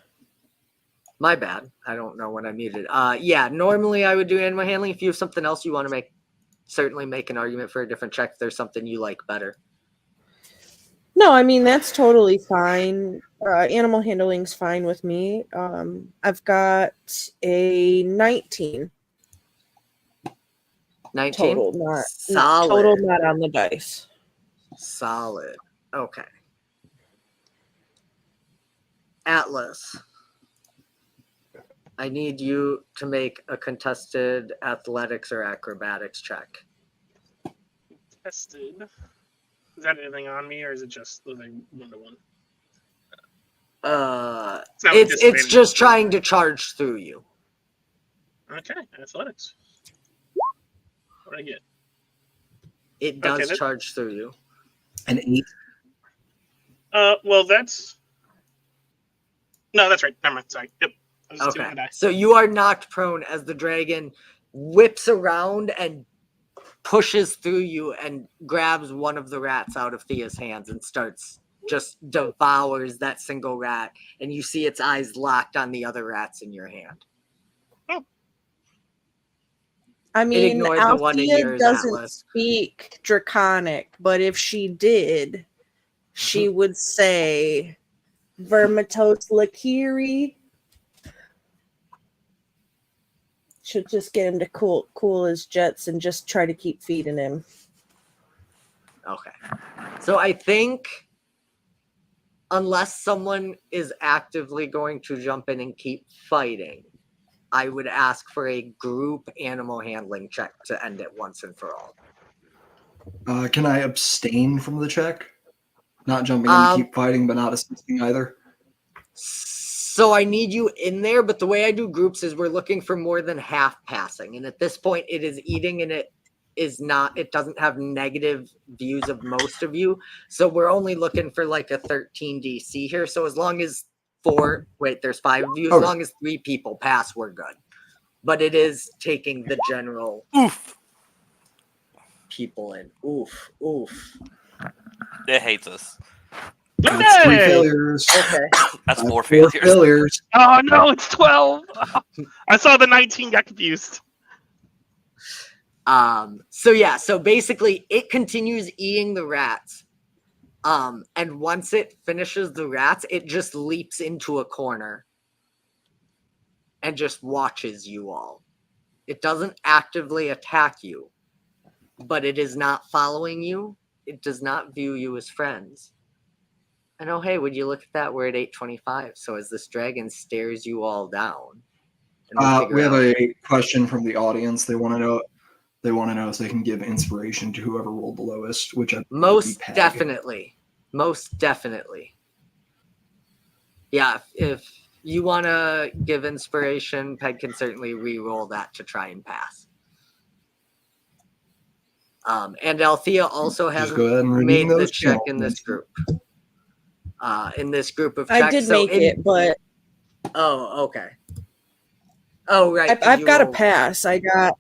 My bad. I don't know when I muted. Yeah, normally I would do animal handling. If you have something else you want to make, certainly make an argument for a different check if there's something you like better. No, I mean, that's totally fine. Animal handling's fine with me. I've got a 19. 19? Total, Solid. Total, not on the dice. Solid. Okay. Atlas, I need you to make a contested athletics or acrobatics check. Tested. Is that anything on me, or is it just living 1-to-1? It's just trying to charge through you. Okay, athletics. What do I get? It does charge through you. An 8. Well, that's... No, that's right. Never mind. Sorry. Yep. Okay. So you are knocked prone as the dragon whips around and pushes through you and grabs one of the rats out of Thea's hands and just devours that single rat. And you see its eyes locked on the other rats in your hand. Oh. I mean, Althea doesn't Atlas. speak Draconic, but if she did, she would say Vermitos Lakiri. Should just get him to cool his jets and just try to keep feeding him. Okay. So I think unless someone is actively going to jump in and keep fighting, I would ask for a group animal handling check to end it once and for all. Can I abstain from the check? Not jumping in to keep fighting, but not assisting either? So I need you in there, but the way I do groups is we're looking for more than half passing. And at this point, it is eating and it doesn't have negative views of most of you. So we're only looking for like a 13 DC here. So as long as there's 5 of you. As long as 3 people pass, we're good. But it is taking the general people in. Oof. It hates us. That's 3 failures. Okay. That's 4 failures. Oh no, it's 12. I saw the 19, got confused. So basically it continues eating the rats. And once it finishes the rats, it just leaps into a corner and just watches you all. It doesn't actively attack you, but it is not following you. It does not view you as friends. And oh, hey, would you look at that? We're at 8:25. So as this dragon stares you all down, we have a question from the audience. They want to know if they can give inspiration to whoever rolled the lowest, which I most definitely. Yeah, if you want to give inspiration, Peg can certainly re-roll that to try and pass. And Althea also hasn't made the check in this group. in this group of checks. I did make it, but Oh, okay. Oh, right. I've got a pass. I've got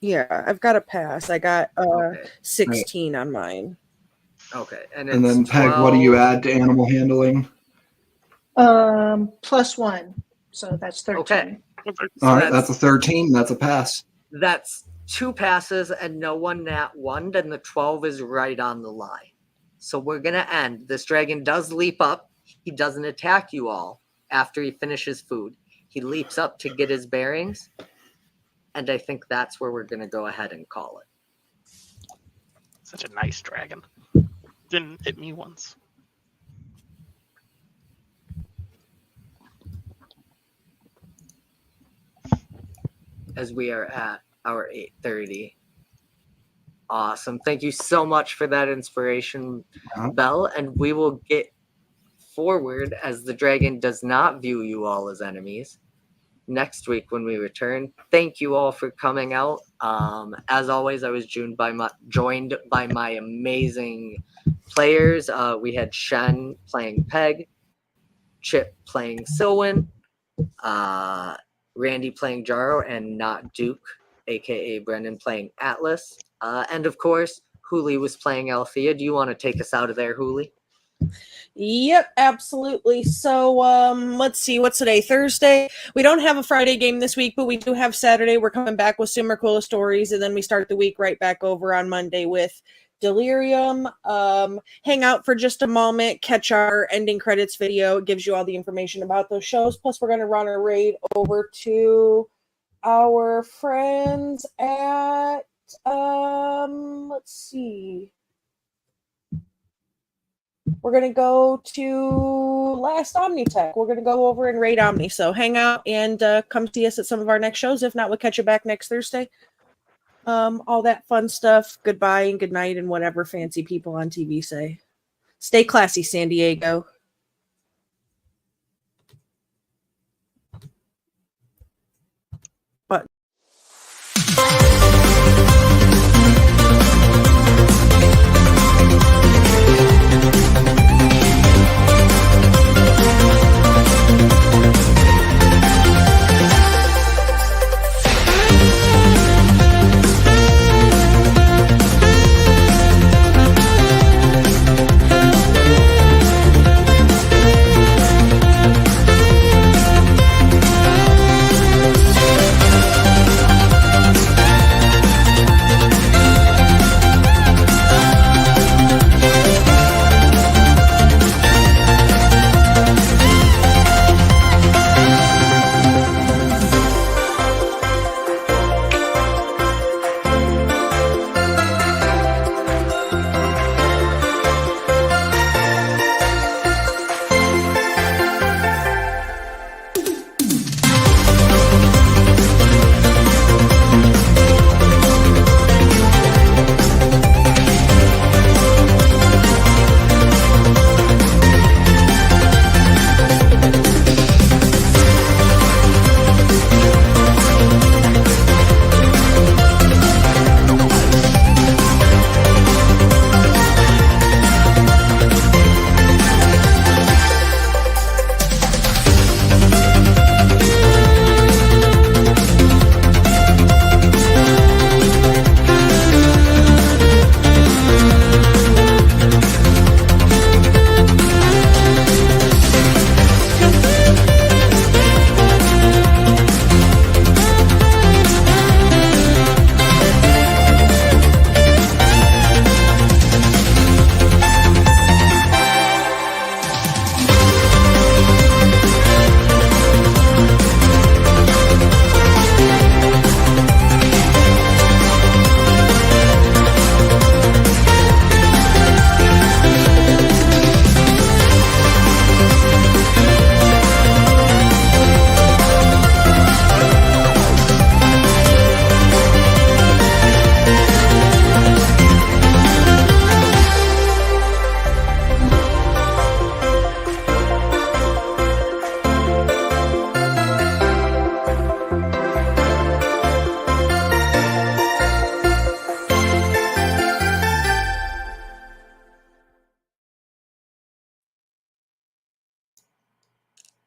a pass. I got Okay. 16 on mine. Okay, And then Peg, what do you add to animal handling? +1, so that's 13. Okay. All right, that's a 13. That's a pass. That's 2 passes and no one nat 1, and the 12 is right on the line. So we're gonna end. This dragon does leap up. He doesn't attack you all after he finishes food. He leaps up to get his bearings, and I think that's where we're gonna go ahead and call it. Such a nice dragon. Didn't hit me once. As we are at our 8:30. Awesome. Thank you so much for that inspiration, Belle. And we will get forward as the dragon does not view you all as enemies next week when we return. Thank you all for coming out. As always, I was joined by my amazing players. We had Shen playing Peg, Chip playing Silwyn, Randy playing Jaro, and not Duke, aka Brendan, playing Atlas. And of course, Hooli was playing Althea. Do you want to take us out of there, Hooli? Yep, absolutely. So let's see, what's today? Thursday. We don't have a Friday game this week, but we do have Saturday. We're coming back with some Mercola stories, and then we start the week right back over on Monday with Delirium. Hang out for just a moment, catch our ending credits video. It gives you all the information about those shows. Plus, we're going to run a raid over to our friends at let's see. We're going to go to Last Omnitech. We're going to go over and raid Omni. So hang out and come see us at some of our next shows. If not, we'll catch you back next Thursday. All that fun stuff. Goodbye and good night and whatever fancy people on TV say. Stay classy, San Diego.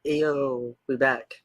Ayo, we back.